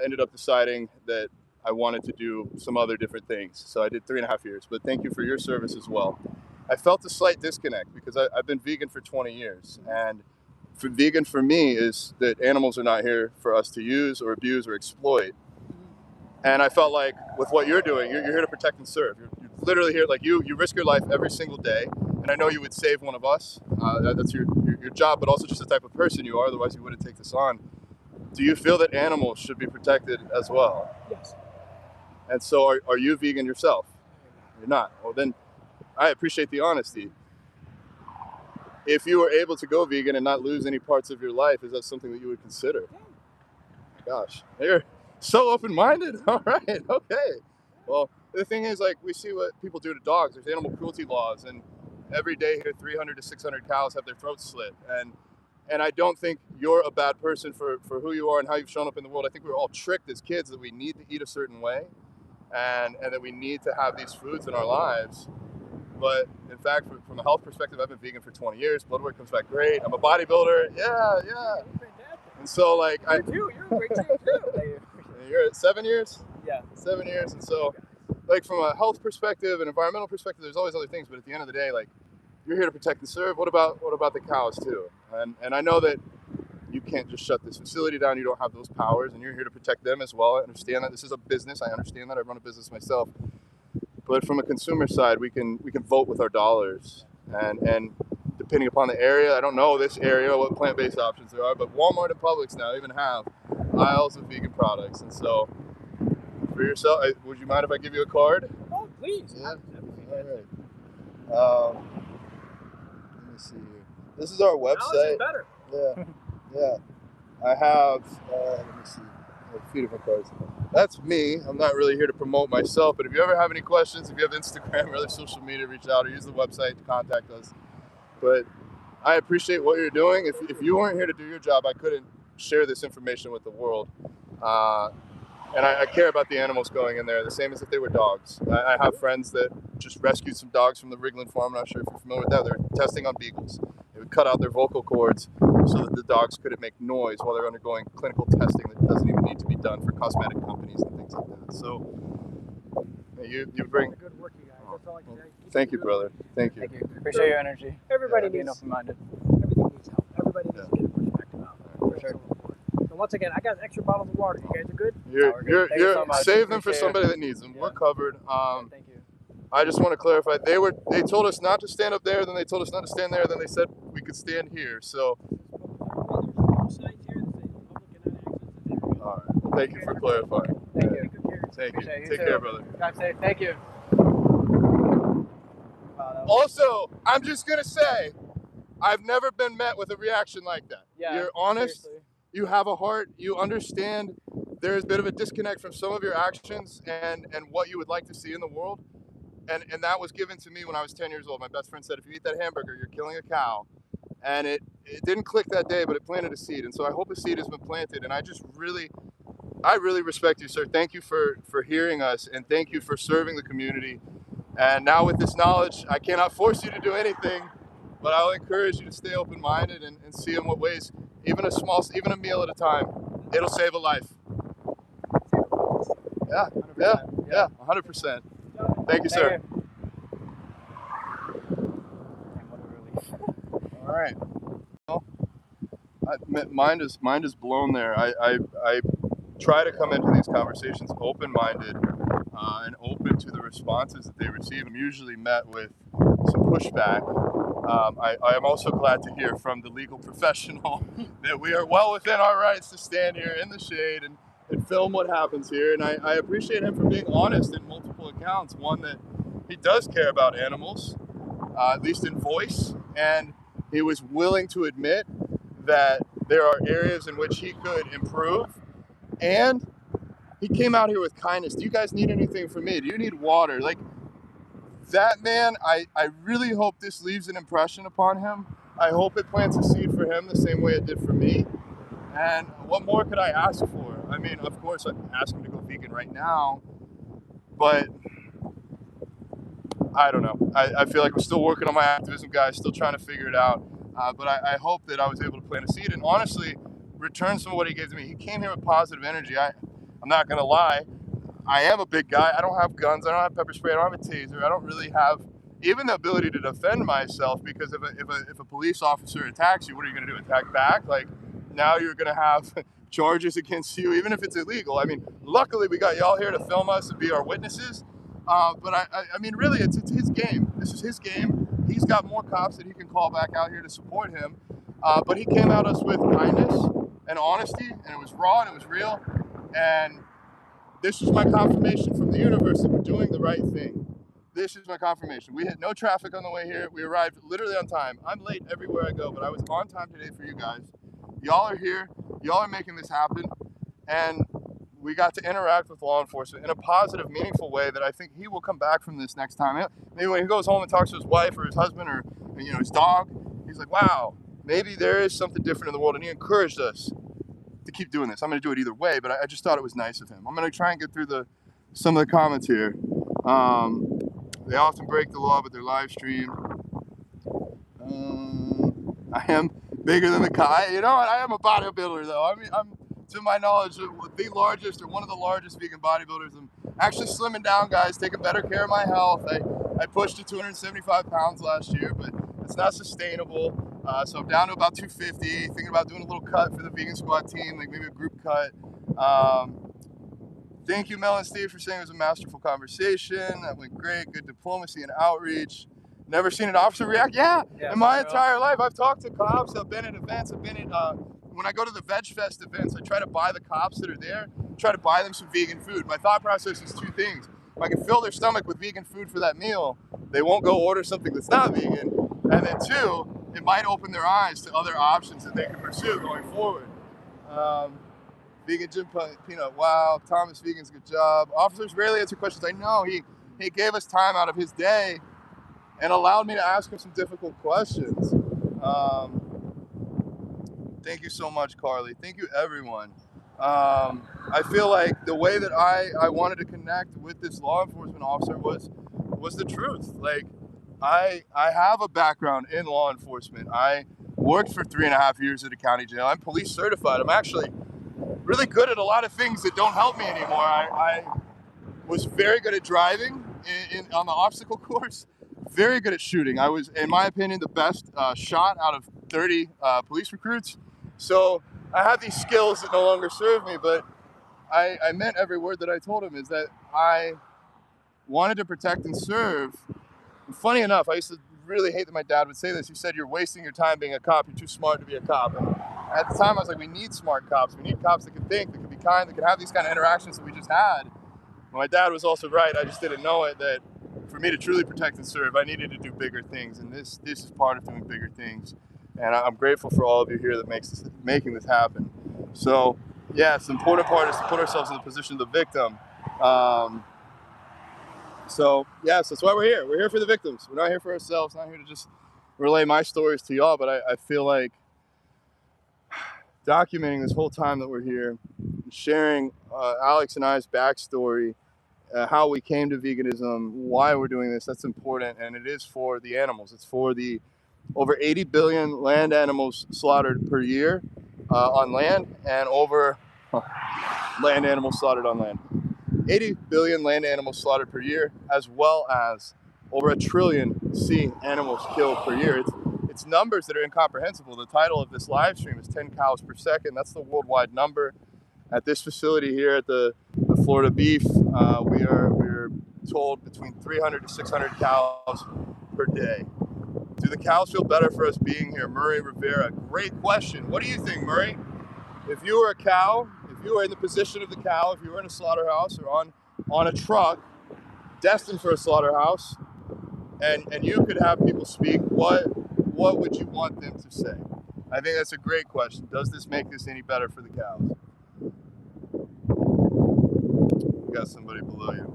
Ended up deciding that I wanted to do some other different things. So I did 3.5 years, but thank you for your service as well. I felt a slight disconnect because I've been vegan for 20 years. And vegan for me is that animals are not here for us to use or abuse or exploit. And I felt like with what you're doing, you're here to protect and serve. You're literally here, like you risk your life every single day. And I know you would save one of us. That's your job, but also just the type of person you are. Otherwise, you wouldn't take this on. Do you feel that animals should be protected as well? Yes. And so are you vegan yourself? You're not. Well, then I appreciate the honesty. If you were able to go vegan and not lose any parts of your life, is that something that you would consider? Gosh, you're so open-minded. All right, okay. Well, the thing is, like, we see what people do to dogs. There's animal cruelty laws, and every day here, 300 to 600 cows have their throats slit. And I don't think you're a bad person for who you are and how you've shown up in the world. I think we were all tricked as kids that we need to eat a certain way, and that we need to have these foods in our lives. But in fact, from a health perspective, I've been vegan for 20 years. Blood work comes back great. I'm a bodybuilder. Yeah. And so, like, You're a great shape too. You're at 7 years? Yeah. 7 years. And so, like, from a health perspective and environmental perspective, there's always other things. But at the end of the day, like, you're here to protect and serve. What about the cows too? And I know that you can't just shut this facility down. You don't have those powers, and you're here to protect them as well. I understand that this is a business. I understand that. I run a business myself. But from a consumer side, we can vote with our dollars. And depending upon the area, I don't know this area, what plant-based options there are, but Walmart and Publix now even have aisles of vegan products. And so for yourself, would you mind if I give you a card? Oh, please. Yeah. All right. Let me see here. This is our website. Better. Yeah. I have, let me see. I have a few different cards. That's me. I'm not really here to promote myself, but if you ever have any questions, if you have Instagram or other social media, reach out or use the website to contact us. But I appreciate what you're doing. If you weren't here to do your job, I couldn't share this information with the world. And I care about the animals going in there, the same as if they were dogs. I have friends that just rescued some dogs from the Rigland farm. I'm not sure if you're familiar with that. They're testing on beagles. They would cut out their vocal cords so that the dogs couldn't make noise while they're undergoing clinical testing that doesn't even need to be done for cosmetic companies and things like that. So you bring... Good work, you guys. That's all I can say. Thank you, brother. Thank you. Thank you. Appreciate your energy. Everybody Being needs open-minded. everything needs help. Everybody needs to get a perspective out. For sure. So once again, I got extra bottles of water. You guys are good? we're good. Thank you so much. Save them for Appreciate somebody it. that needs them. Yeah. We're covered. Thank you. I just want to clarify. They told us not to stand up there, then they told us not to stand there, then they said we could stand here. So There's no signs here that say the public cannot access this area. Thank you for clarifying. Thank you. Thank you. Appreciate you Take too. care, brother. Drive safe. Thank you. Wow, Also, I'm just gonna say, I've never been met with a reaction like that. yeah, You're honest. seriously. You have a heart. You understand. There's a bit of a disconnect from some of your actions and what you would like to see in the world. And that was given to me when I was 10 years old. My best friend said, if you eat that hamburger, you're killing a cow. And it didn't click that day, but it planted a seed. And so I hope a seed has been planted. And I really respect you, sir. Thank you for hearing us, and thank you for serving the community. And now with this knowledge, I cannot force you to do anything, but I'll encourage you to stay open-minded and see in what ways, even a meal at a time, it'll save a life. Yeah, 100%. Thank you, sir. All right. Well, mind is blown there. I try to come into these conversations open-minded and open to the responses that they receive. I'm usually met with some pushback. I am also glad to hear from the legal professional that we are well within our rights to stand here in the shade and film what happens here. And I appreciate him for being honest in multiple accounts. One, that he does care about animals, at least in voice, and he was willing to admit that there are areas in which he could improve. And he came out here with kindness. Do you guys need anything from me? Do you need water? Like, that man, I really hope this leaves an impression upon him. I hope it plants a seed for him the same way it did for me. And what more could I ask for? I mean, of course, I'd ask him to go vegan right now, but I don't know. I feel like we're still working on my activism, guys, still trying to figure it out. But I hope that I was able to plant a seed and honestly return some of what he gave to me. He came here with positive energy. I'm not going to lie. I am a big guy. I don't have guns. I don't have pepper spray. I don't have a taser. I don't really have even the ability to defend myself, because if a police officer attacks you, what are you going to do? Attack back? Like, now you're going to have charges against you, even if it's illegal. I mean, luckily we got y'all here to film us and be our witnesses. But I mean, really, it's his game. This is his game. He's got more cops that he can call back out here to support him. But he came at us with kindness and honesty, and it was raw and it was real. And this was my confirmation from the universe that we're doing the right thing. This is my confirmation. We hit no traffic on the way here. We arrived literally on time. I'm late everywhere I go, but I was on time today for you guys. Y'all are here. Y'all are making this happen. And we got to interact with law enforcement in a positive, meaningful way that I think he will come back from this next time. Maybe when he goes home and talks to his wife or his husband or his dog, he's like, wow, maybe there is something different in the world. And he encouraged us to keep doing this. I'm going to do it either way, but I just thought it was nice of him. I'm going to try and get through some of the comments here. They often break the law, but they're live streamed. I am bigger than the guy. You know what? I am a bodybuilder, though. I mean, I'm, to my knowledge, the largest or one of the largest vegan bodybuilders. I'm actually slimming down, guys, taking better care of my health. I pushed to 275 pounds last year, but it's not sustainable. So I'm down to about 250, thinking about doing a little cut for the Vegan Squad team, like maybe a group cut. Thank you, Mel and Steve, for saying it was a masterful conversation. That went great. Good diplomacy and outreach. Never seen an officer react. Yeah, in my entire life, I've talked to cops. I've been at events. I've been at, when I go to the Veg Fest events, I try to buy the cops that are there, try to buy them some vegan food. My thought process is two things. If I can fill their stomach with vegan food for that meal, they won't go order something that's not vegan. And then two, it might open their eyes to other options that they can pursue going forward. Vegan Gym Peanut, wow. Thomas Vegans, good job. Officers rarely answer questions. I know, he gave us time out of his day and allowed me to ask him some difficult questions. Thank you so much, Carly. Thank you, everyone. I feel like the way that I wanted to connect with this law enforcement officer was the truth. Like, I have a background in law enforcement. I worked for 3.5 years at a county jail. I'm police certified. I'm actually really good at a lot of things that don't help me anymore. I was very good at driving on the obstacle course, very good at shooting. I was, in my opinion, the best shot out of 30 police recruits. So I had these skills that no longer serve me, but I meant every word that I told him, is that I wanted to protect and serve. And funny enough, I used to really hate that my dad would say this. He said, "You're wasting your time being a cop. You're too smart to be a cop." And at the time, I was like, we need smart cops. We need cops that can think, that can be kind that could have these kind of interactions that we just had. My dad was also right. I just didn't know it, that for me to truly protect and serve, I needed to do bigger things, and this is part of doing bigger things. And I'm grateful for all of you here that making this happen. So, yes, the important part is to put ourselves in the position of the victim. So, yes, that's why we're here. We're here for the victims. We're not here for ourselves, not here to just relay my stories to y'all, but I feel like documenting this whole time that we're here, sharing Alex and I's backstory, how we came to veganism, why we're doing this, that's important, and it is for the animals. It's for the over 80 billion land animals slaughtered per year on land, and over land animals slaughtered on land. 80 billion land animals slaughtered per year, as well as over 1 trillion sea animals killed per year. It's numbers that are incomprehensible. The title of this live stream is 10 cows per second. That's the worldwide number. At this facility here at the Florida Beef, we're told between 300 to 600 cows per day. Do the cows feel better for us being here? Murray Rivera, great question. What do you think, Murray? If you were a cow, if you were in the position of the cow, if you were in a slaughterhouse or on a truck destined for a slaughterhouse, and you could have people speak, what would you want them to say? I think that's a great question. Does this make this any better for the cows? You got somebody below you.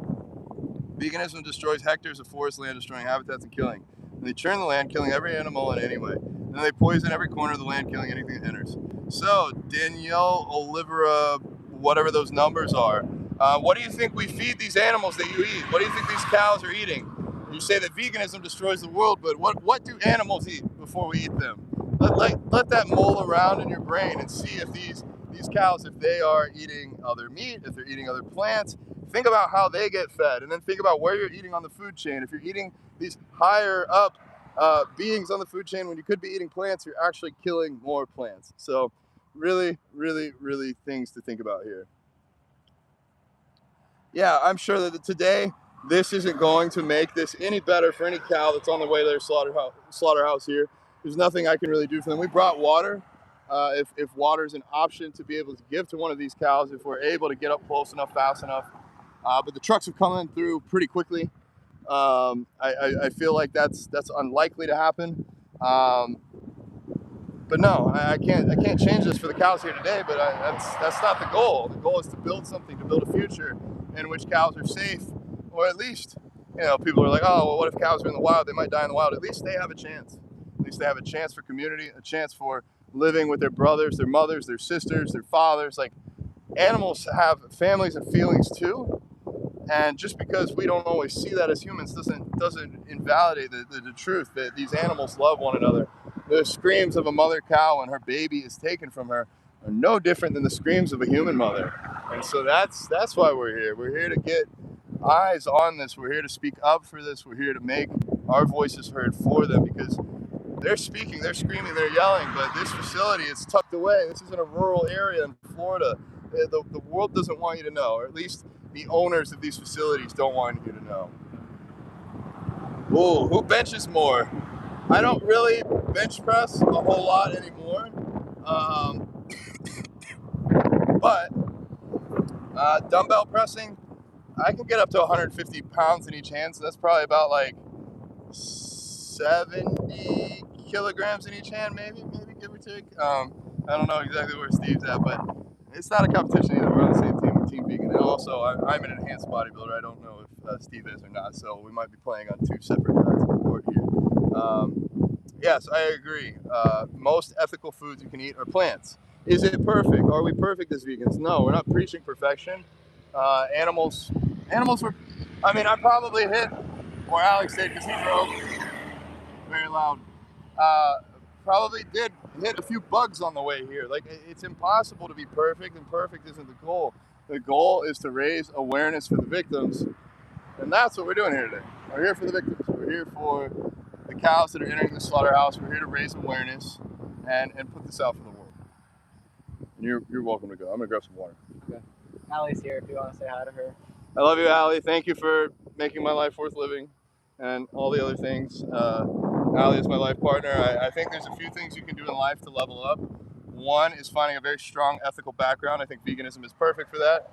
Veganism destroys hectares of forest land, destroying habitats and killing. And they churn the land, killing every animal in any way. And then they poison every corner of the land, killing anything that enters. So, Danielle, Olivera, whatever those numbers are, what do you think we feed these animals that you eat? What do you think these cows are eating? You say that veganism destroys the world, but what do animals eat before we eat them? Let that mull around in your brain and see if these cows, if they are eating other meat, if they're eating other plants. Think about how they get fed, and then think about where you're eating on the food chain. If you're eating these higher up beings on the food chain when you could be eating plants, you're actually killing more plants. So really, really, really things to think about here. Yeah, I'm sure that today this isn't going to make this any better for any cow that's on the way to their slaughterhouse here. There's nothing I can really do for them. We brought water. If water is an option to be able to give to one of these cows, if we're able to get up close enough, fast enough. But the trucks have come in through pretty quickly. I feel like that's unlikely to happen. But no, I can't change this for the cows here today. But that's not the goal. The goal is to build something, to build a future in which cows are safe, or at least, people are like, oh, well, what if cows are in the wild? They might die in the wild. At least they have a chance. At least they have a chance for community, a chance for living with their brothers, their mothers, their sisters, their fathers. Like, animals have families and feelings too. And just because we don't always see that as humans doesn't invalidate the truth that these animals love one another. The screams of a mother cow when her baby is taken from her are no different than the screams of a human mother. And so that's why we're here. We're here to get eyes on this. We're here to speak up for this. We're here to make our voices heard for them, because they're speaking, they're screaming, they're yelling, but this facility is tucked away. This is in a rural area in Florida. The world doesn't want you to know, or at least the owners of these facilities don't want you to know. Ooh, who benches more? I don't really bench press a whole lot anymore. But dumbbell pressing, I can get up to 150 pounds in each hand, so that's probably about like 70 kilograms in each hand, maybe give or take. I don't know exactly where Steve's at, but it's not a competition either. We're on the same team, Team Vegan. And also, I'm an enhanced bodybuilder. I don't know if Steve is or not, so we might be playing on two separate sides of the court here. Yes, I agree. Most ethical foods you can eat are plants. Is it perfect? Are we perfect as vegans? No, we're not preaching perfection. Animals were, I probably hit, or Alex did because he drove very loud, probably did hit a few bugs on the way here. Like, it's impossible to be perfect, and perfect isn't the goal. The goal is to raise awareness for the victims, and that's what we're doing here today. We're here for the victims. We're here for the cows that are entering the slaughterhouse. We're here to raise awareness and put this out for the world. And you're welcome to go. I'm gonna grab some water. Okay. Allie's here if you want to say hi to her. I love you, Allie. Thank you for making my life worth living and all the other things. Allie is my life partner. I think there's a few things you can do in life to level up. One is finding a very strong ethical background. I think veganism is perfect for that.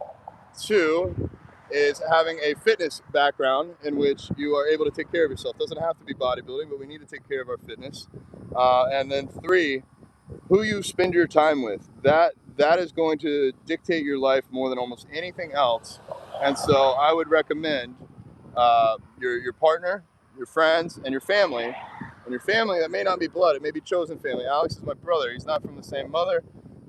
Two is having a fitness background in which you are able to take care of yourself. Doesn't have to be bodybuilding, but we need to take care of our fitness. And then three, who you spend your time with. That is going to dictate your life more than almost anything else. And so I would recommend your partner, your friends, and your family. And your family that may not be blood, it may be chosen family. Alex is my brother. He's not from the same mother,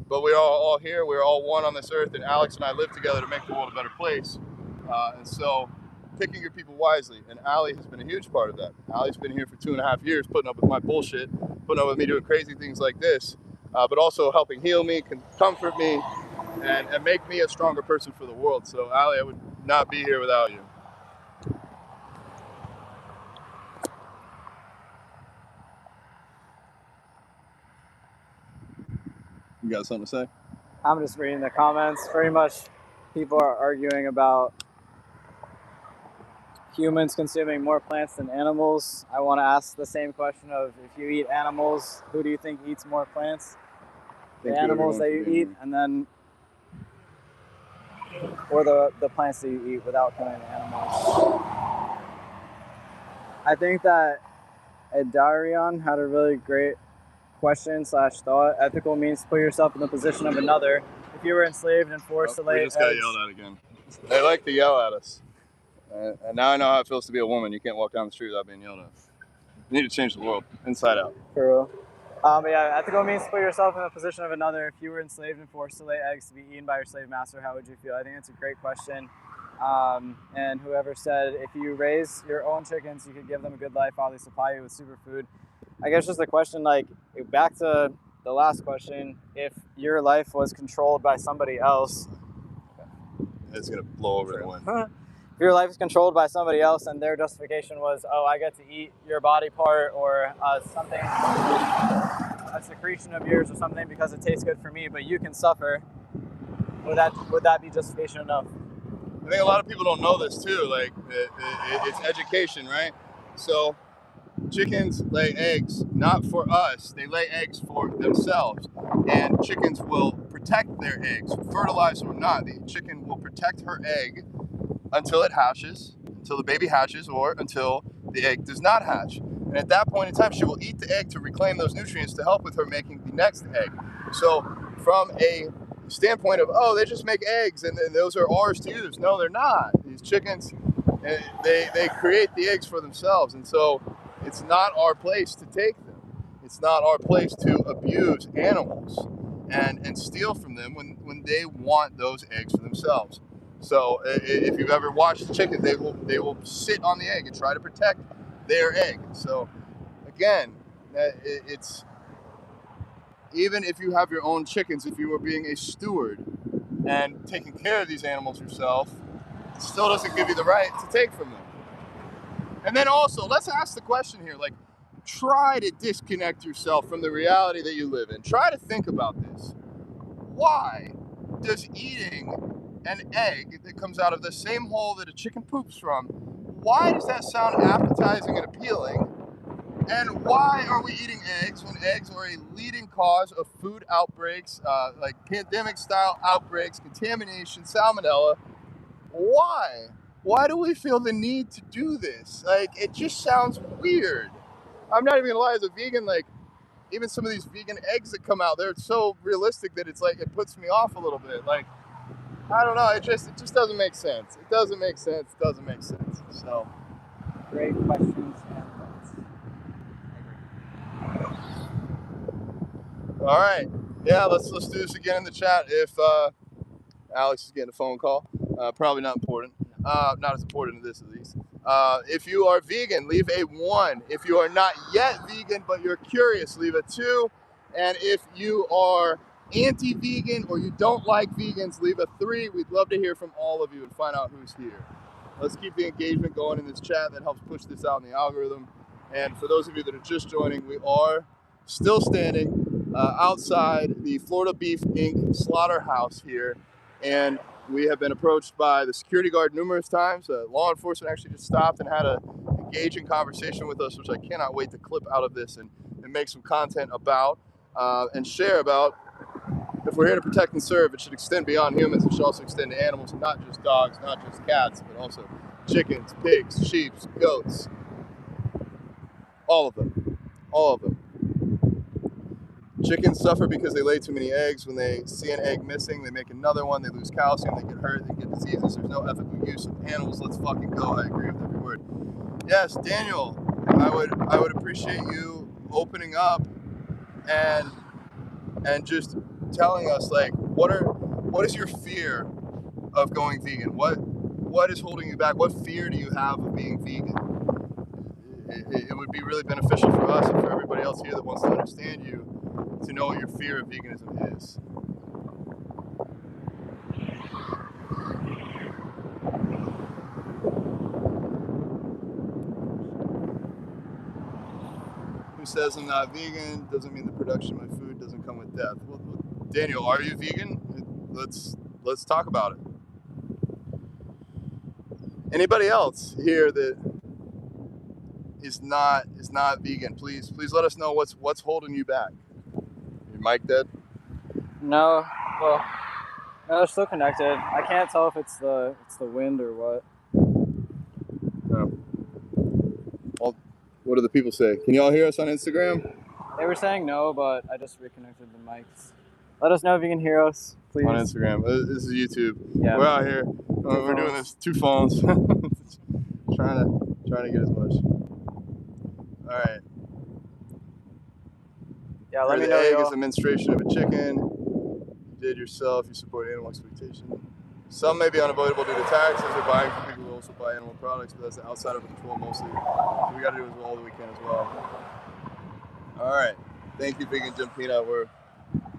but we're all here. We're all one on this earth, and Alex and I live together to make the world a better place. And so picking your people wisely, and Ali has been a huge part of that. Ali's been here for 2.5 years, putting up with my bullshit, putting up with me doing crazy things like this, but also helping heal me, comfort me, and make me a stronger person for the world. So Ali, I would not be here without you. You got something to say? I'm just reading the comments. Pretty much people are arguing about humans consuming more plants than animals. I want to ask the same question of, if you eat animals, who do you think eats more plants? The animals that you eat, and then, or the plants that you eat without killing the animals. I think that Darion had a really great question / thought. Ethical means to put yourself in the position of another. If you were enslaved and forced to lay eggs. We just got yelled at again. They like to yell at us. And now I know how it feels to be a woman. You can't walk down the street without being yelled at. You need to change the world, inside out. For real. But yeah, ethical means to put yourself in the position of another. If you were enslaved and forced to lay eggs to be eaten by your slave master, how would you feel? I think it's a great question. And whoever said, if you raise your own chickens, you could give them a good life while they supply you with superfood. I guess just a question, like, back to the last question, if your life was controlled by somebody else. It's going to blow over the wind. If your life is controlled by somebody else and their justification was, oh, I get to eat your body part or something, a secretion of yours or something because it tastes good for me, but you can suffer, would that be justification enough? I think a lot of people don't know this too. Like, it's education, right? So chickens lay eggs not for us, they lay eggs for themselves. And chickens will protect their eggs, fertilized or not. The chicken will protect her egg until it hatches, until the baby hatches, or until the egg does not hatch. And at that point in time, she will eat the egg to reclaim those nutrients to help with her making the next egg. So from a standpoint of, oh, they just make eggs and those are ours to use. No, they're not. These chickens, they create the eggs for themselves. And so it's not our place to take them. It's not our place to abuse animals and steal from them when they want those eggs for themselves. So if you've ever watched chickens, they will sit on the egg and try to protect their egg. So again, it's, even if you have your own chickens, if you were being a steward and taking care of these animals yourself, it still doesn't give you the right to take from them. And then also, let's ask the question here, like, try to disconnect yourself from the reality that you live in. Try to think about this. Why does eating an egg that comes out of the same hole that a chicken poops from, why does that sound appetizing and appealing? And why are we eating eggs when eggs are a leading cause of food outbreaks, like pandemic-style outbreaks, contamination, salmonella? Why? Why do we feel the need to do this? Like, it just sounds weird. I'm not even gonna lie, as a vegan, like, even some of these vegan eggs that come out, they're so realistic that it's like, it puts me off a little bit. Like, I don't know, it just doesn't make sense. It doesn't make sense, it doesn't make sense. So, great questions and thoughts. All right, yeah, let's do this again in the chat. If Alex is getting a phone call, probably not important, not as important as this at least. If you are vegan, leave a 1. If you are not yet vegan but you're curious, leave a 2. And if you are anti-vegan or you don't like vegans, leave a 3. We'd love to hear from all of you and find out who's here. Let's keep the engagement going in this chat. That helps push this out in the algorithm. And for those of you that are just joining, we are still standing outside the Florida Beef Inc. Slaughterhouse here. And we have been approached by the security guard numerous times. Law enforcement actually just stopped and had an engaging conversation with us, which I cannot wait to clip out of this and make some content about and share about. if we're here to protect and serve, it should extend beyond humans. It should also extend to animals, not just dogs, not just cats, but also chickens, pigs, sheep, goats. All of them. All of them. Chickens suffer because they lay too many eggs. When they see an egg missing, they make another one. They lose calcium. They get hurt. They get diseases. There's no ethical use of animals. Let's fucking go. I agree with every word. Yes, Daniel, I would appreciate you opening up and just telling us, like, what is your fear of going vegan? What is holding you back? What fear do you have of being vegan? It would be really beneficial for us and for everybody else here that wants to understand you to know what your fear of veganism is. Who says I'm not vegan doesn't mean the production of my food doesn't come with death. Well, Daniel, are you vegan? Let's talk about it. Anybody else here that is not vegan, please let us know what's holding you back. Your mic dead? No, well, no, they're still connected. I can't tell if it's the wind or what. No. Well, what do the people say? Can y'all hear us on Instagram? They were saying no, but I just reconnected the mics. Let us know if you can hear us, please. On Instagram. This is YouTube. Yeah. We're out here. We're doing this 2 phones. trying to get as much. All right. Yeah, let me the know. Egg is a menstruation of a chicken. You did yourself. You support animal exploitation. Some may be unavoidable due to taxes or buying from people who also buy animal products, but that's outside of our control mostly. So we got to do all that we can as well. All right. Thank you, Vegan Jim Peanut.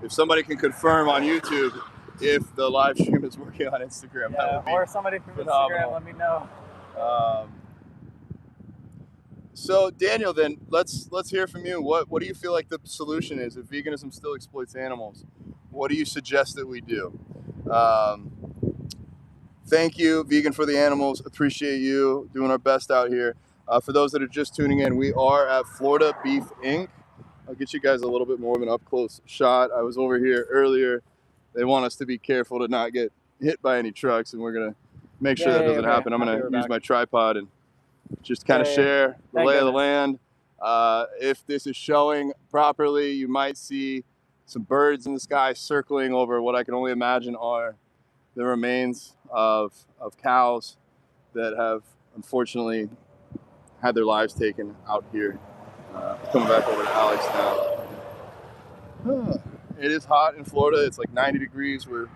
If somebody can confirm on YouTube if the live stream is working on Instagram, yeah, that would be or somebody from phenomenal. Instagram, let me know. So Daniel, then let's hear from you. What do you feel like the solution is if veganism still exploits animals? What do you suggest that we do? Thank you, Vegan for the Animals. Appreciate you doing our best out here. For those that are just tuning in, we are at Florida Beef Inc. I'll get you guys a little bit more of an up-close shot. I was over here earlier. They want us to be careful to not get hit by any trucks, and we're gonna make sure that doesn't happen. I'm gonna use my tripod and just kind of share the lay of the land. If this is showing properly, you might see some birds in the sky circling over what I can only imagine are the remains of cows that have unfortunately had their lives taken out here. Coming back over to Alex now. It is hot in Florida. It's like 90 degrees. We're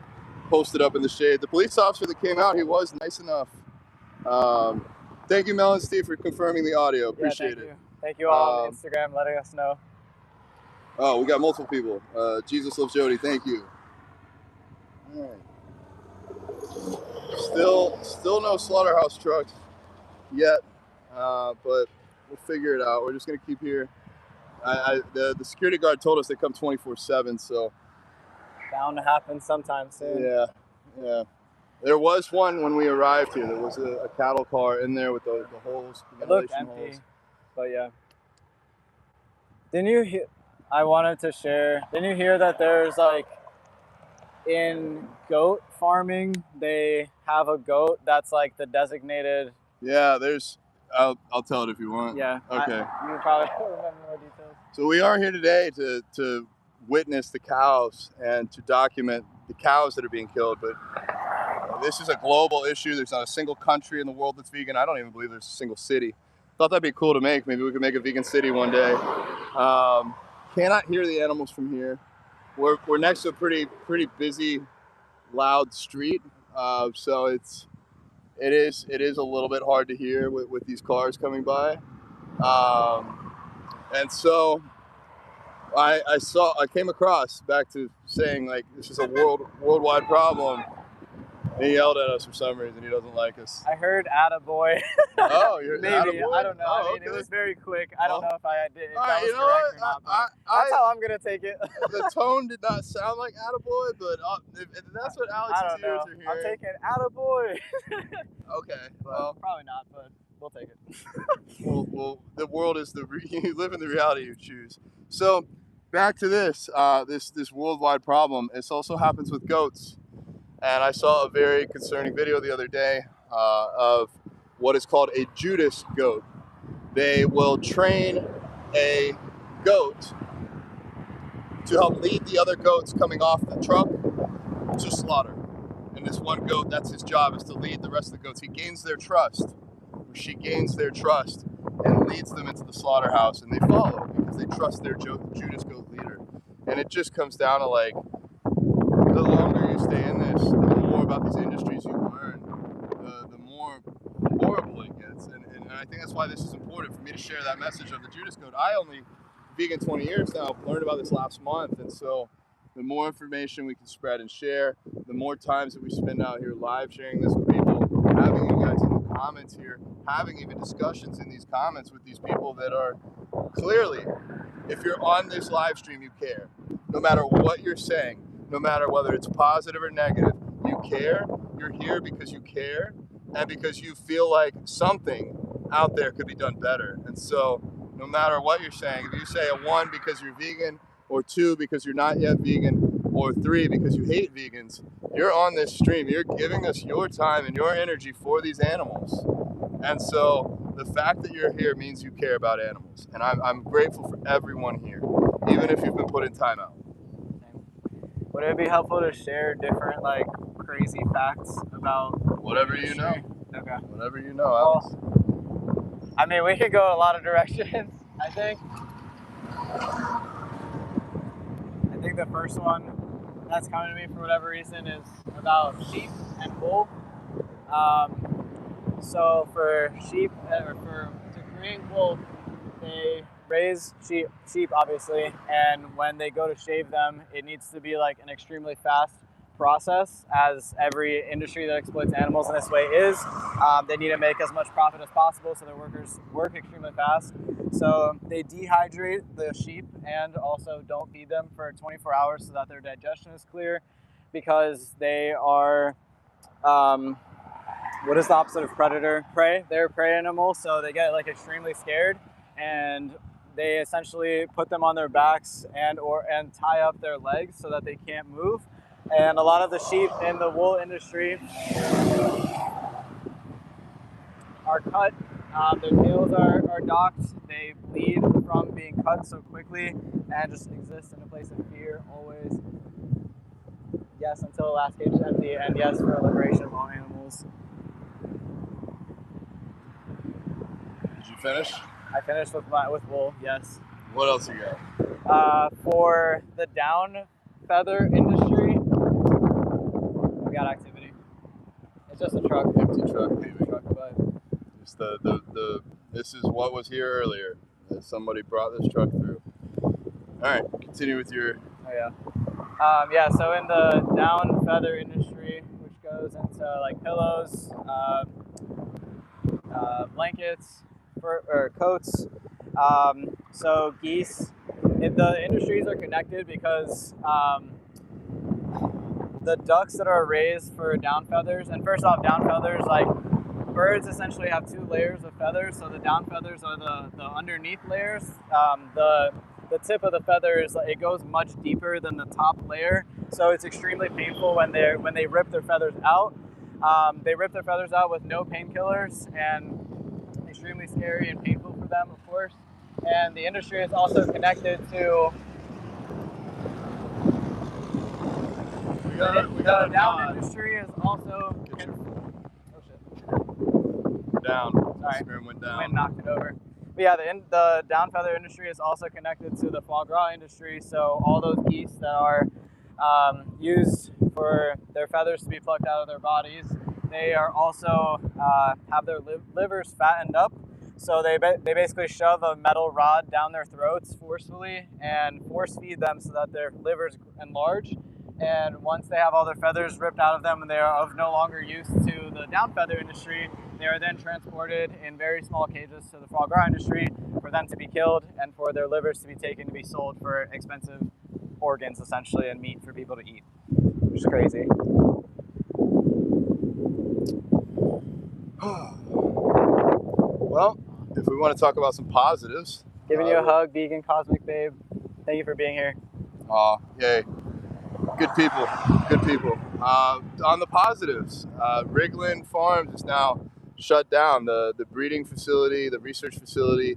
posted up in the shade. The police officer that came out, he was nice enough. Thank you, Mel and Steve, for confirming the audio. Appreciate it. Thank you all on Instagram letting us know. Oh, we got multiple people. Jesus Loves Jody, thank you. All right. Still no Slaughterhouse trucks yet, but we'll figure it out. We're just gonna keep here. The security guard told us they come 24/7, so bound to happen sometime soon. Yeah. There was one when we arrived here. There was a cattle car in there with the holes. It looked empty, holes. But yeah. Didn't you hear? I wanted to share. Didn't you hear that there's like in goat farming, they have a goat that's like the designated. Yeah, there's. I'll tell it if you want. Yeah. Okay. You probably remember more details. So we are here today to witness the cows and to document the cows that are being killed. But this is a global issue. There's not a single country in the world that's vegan. I don't even believe there's a single city. Thought that'd be cool to make. Maybe we could make a vegan city one day. Cannot hear the animals from here. We're next to a pretty busy, loud street. So it is a little bit hard to hear with these cars coming by. And so I came across, back to saying, like, this is a worldwide problem. He yelled at us for some reason. He doesn't like us. I heard "attaboy." Oh, you're maybe. Attaboy? I don't know. Oh, I mean, okay. It was very quick. I don't know if I did. If all that right, was you know what? correct or not, that's how I'm gonna take it. The tone did not sound like "attaboy," but if that's what Alex's ears are hearing. I'm taking "attaboy." Okay. Well, probably not, but we'll take it. well, the world is you live in the reality you choose. So, back to this this worldwide problem. This also happens with goats, and I saw a very concerning video the other day of what is called a Judas goat. They will train a goat to help lead the other goats coming off the truck to slaughter. And this one goat, that's his job, is to lead the rest of the goats. He gains their trust, or she gains their trust, and leads them into the slaughterhouse, and they follow because they trust their Judas goat leader. And it just comes down to, like, the longer you stay in this, the more about these industries you learn, the more horrible it gets. And I think that's why this is important for me to share that message of the Judas goat. I only vegan 20 years now, learned about this last month, and so the more information we can spread and share, the more times that we spend out here live sharing this with people, having you guys in the comments here, having even discussions in these comments with these people that are clearly, if you're on this live stream, you care. No matter what you're saying, no matter whether it's positive or negative, you care. You're here because you care and because you feel like something out there could be done better. And so no matter what you're saying, if you say a 1 because you're vegan, or 2 because you're not yet vegan, or 3 because you hate vegans, you're on this stream. You're giving us your time and your energy for these animals. And so the fact that you're here means you care about animals. And I'm grateful for everyone here, even if you've been put in timeout. Would it be helpful to share different, like, crazy facts about whatever you know? Okay. Whatever you know, Alex. Well, I mean, we could go a lot of directions, I think. I think the first one that's coming to me for whatever reason is about sheep and wool. So for sheep, to create wool, they raise sheep obviously, and when they go to shave them, it needs to be like an extremely fast process, as every industry that exploits animals in this way is. They need to make as much profit as possible, so their workers work extremely fast. So they dehydrate the sheep and also don't feed them for 24 hours so that their digestion is clear, because they are, what is the opposite of predator? Prey. They're prey animals, so they get like extremely scared, and they essentially put them on their backs and tie up their legs so that they can't move. And a lot of the sheep in the wool industry are cut. Their tails are docked. They bleed from being cut so quickly and just exist in a place of fear always. Yes, until the last cage is empty, and yes, for the liberation of all animals. Did you finish? I finished with wool, yes. What else you got? For the down feather industry, we got activity. It's just a truck. Empty truck, maybe. But just this is what was here earlier. Somebody brought this truck through. All right, continue with your. Oh yeah. So in the down feather industry, which goes into like pillows, blankets, or coats. So geese. The industries are connected because the ducks that are raised for down feathers, and first off, down feathers, like birds essentially have 2 layers of feathers. So the down feathers are the underneath layers. The tip of the feather it goes much deeper than the top layer, so it's extremely painful when they rip their feathers out. They rip their feathers out with no painkillers, and extremely scary and painful for them, of course. And the industry is also connected to the down industry is also. Oh shit! Down. Sorry, Screen went down. Wind knocked it over. But yeah, the down feather industry is also connected to the foie gras industry. So all those geese that are used for their feathers to be plucked out of their bodies, they are also have their livers fattened up. So they basically shove a metal rod down their throats forcefully and force feed them so that their livers enlarge. And once they have all their feathers ripped out of them and they are of no longer use to the down feather industry, they are then transported in very small cages to the foie gras industry for them to be killed and for their livers to be taken to be sold for expensive organs, essentially, and meat for people to eat, which is crazy. Well, if we want to talk about some positives. Giving you a hug, vegan cosmic babe. Thank you for being here. Yay. Good people, good people. On the positives, Rigland Farms is now shut down. The breeding facility, the research facility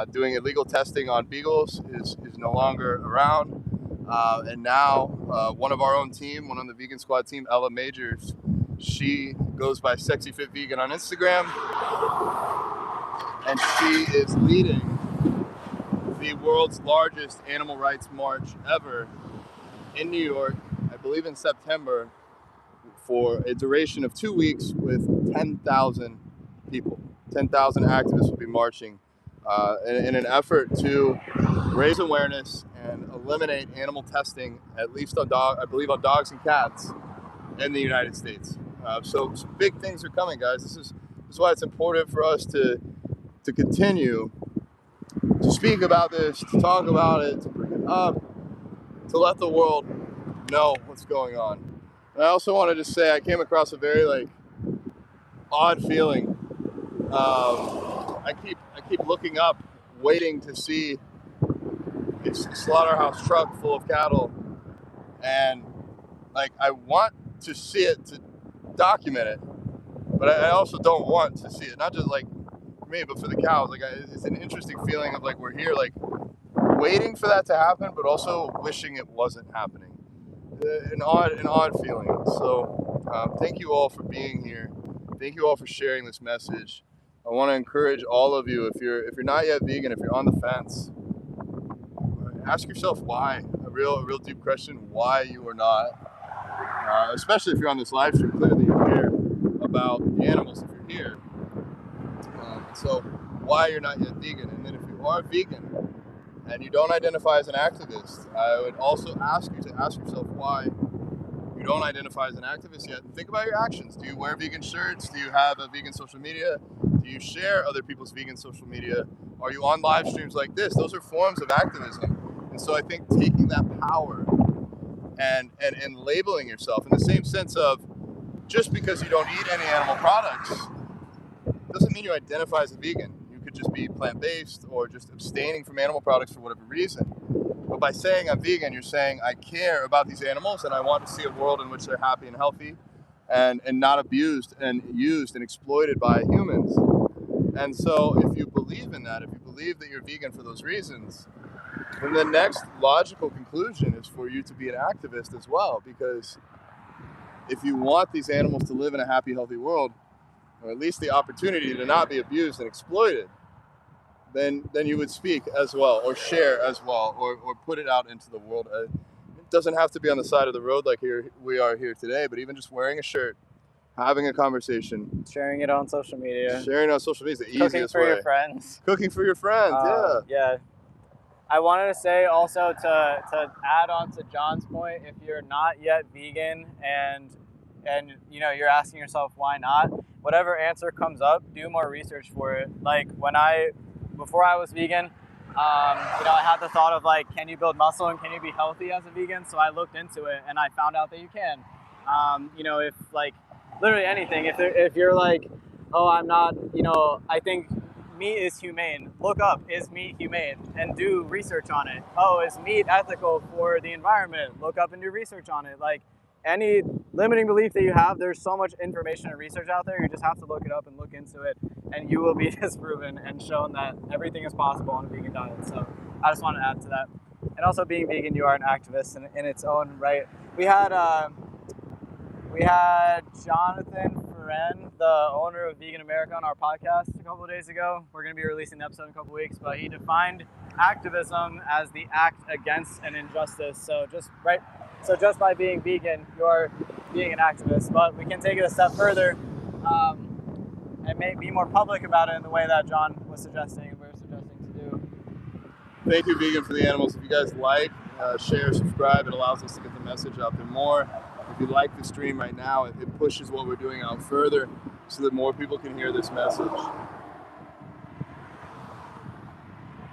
doing illegal testing on beagles is no longer around. And now one of our own team, one on the Vegan Squad team, Ella Majors, she goes by Sexy Fit Vegan on Instagram, and she is leading the world's largest animal rights march ever in New York, I believe in September, for a duration of 2 weeks with 10,000 people. 10,000 activists will be marching in an effort to raise awareness and eliminate animal testing, at least on I believe on dogs and cats in the United States. So some big things are coming, guys. This is why it's important for us to continue to speak about this, to talk about it, to bring it up, to let the world know what's going on. And I also wanted to say I came across a very odd feeling. I keep looking up, waiting to see this slaughterhouse truck full of cattle, and I want to see it to document it, but I also don't want to see it. Not just for me, but for the cows. It's an interesting feeling of we're here, waiting for that to happen, but also wishing it wasn't happening. An odd feeling. So thank you all for being here. Thank you all for sharing this message. I want to encourage all of you, if you're not yet vegan, if you're on the fence, ask yourself why. A real deep question: why you are not. Especially if you're on this live stream, clearly you care about the animals. If you're here, so why you're not yet vegan, and then if you are vegan and you don't identify as an activist, I would also ask you to ask yourself why you don't identify as an activist yet. Think about your actions. Do you wear vegan shirts? Do you have a vegan social media? Do you share other people's vegan social media? Are you on live streams like this? Those are forms of activism. And so I think taking that power and labeling yourself in the same sense of, just because you don't eat any animal products doesn't mean you identify as a vegan. You could just be plant-based or just abstaining from animal products for whatever reason. But by saying I'm vegan, you're saying I care about these animals and I want to see a world in which they're happy and healthy and not abused and used and exploited by humans. And so if you believe in that, if you believe that you're vegan for those reasons, then the next logical conclusion is for you to be an activist as well. Because if you want these animals to live in a happy, healthy world, or at least the opportunity to not be abused and exploited, then you would speak as well, or share as well, or put it out into the world. It doesn't have to be on the side of the road like we are here today, but even just wearing a shirt, having a conversation. Sharing it on social media. Sharing on social media is the Cooking easiest for way. your friends. Cooking for your friends, yeah. Yeah. I wanted to say also to add on to John's point, if you're not yet vegan and you're asking yourself why not, whatever answer comes up, do more research for it. Before I was vegan, I had the thought of can you build muscle and can you be healthy as a vegan? So I looked into it and I found out that you can. If literally anything, if you're oh, I'm not, I think meat is humane. Look up, is meat humane? And do research on it. Oh, is meat ethical for the environment? Look up and do research on it. Any limiting belief that you have, there's so much information and research out there. You just have to look it up and look into it, and you will be disproven and shown that everything is possible on a vegan diet. So I just want to add to that. And also, being vegan, you are an activist in its own right. We had Jonathan Ferren, the owner of Vegan America, on our podcast a couple of days ago. We're going to be releasing the episode in a couple of weeks, but he defined activism as the act against an injustice. So just by being vegan, you're being an activist. But we can take it a step further and be more public about it in the way that John was suggesting and we're suggesting to do. Thank you, Vegan for the Animals. If you guys share, subscribe, it allows us to get the message out there more. If you like the stream right now, it pushes what we're doing out further so that more people can hear this message.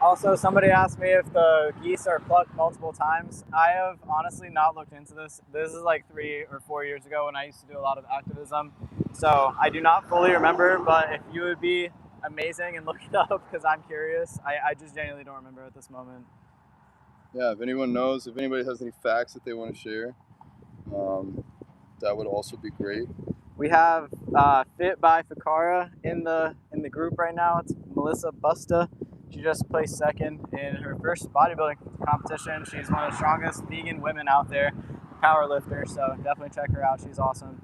Also, somebody asked me if the geese are plucked multiple times. I have honestly not looked into this. This is 3 or 4 years ago when I used to do a lot of activism. So I do not fully remember, but if you would be amazing and look it up because I'm curious. I just genuinely don't remember at this moment. yeah, if anyone knows, if anybody has any facts that they want to share, that would also be great. We have Fit by Fikara in the group right now. It's Melissa Busta. She just placed second in her first bodybuilding competition. She's one of the strongest vegan women out there, power lifter. So definitely check her out. She's awesome.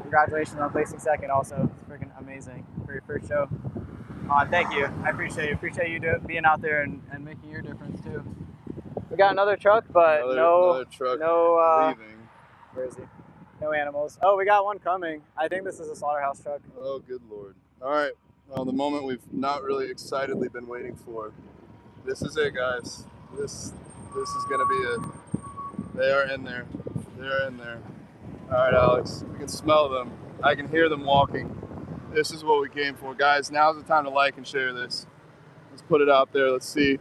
Congratulations on placing second. Also, it's freaking amazing for your first show. Thank you. I appreciate you. Appreciate you being out there and making your difference too. We got another truck, but another truck leaving. Where is he? No animals. Oh, we got one coming. I think this is a Slaughterhouse truck. Oh, good Lord. All right. Well, the moment we've not really excitedly been waiting for. This is it, guys. This is going to be it. They are in there. They're in there. All right, Alex. We can smell them. I can hear them walking. This is what we came for. Guys, now's the time to like and share this. Let's put it out there. Let's see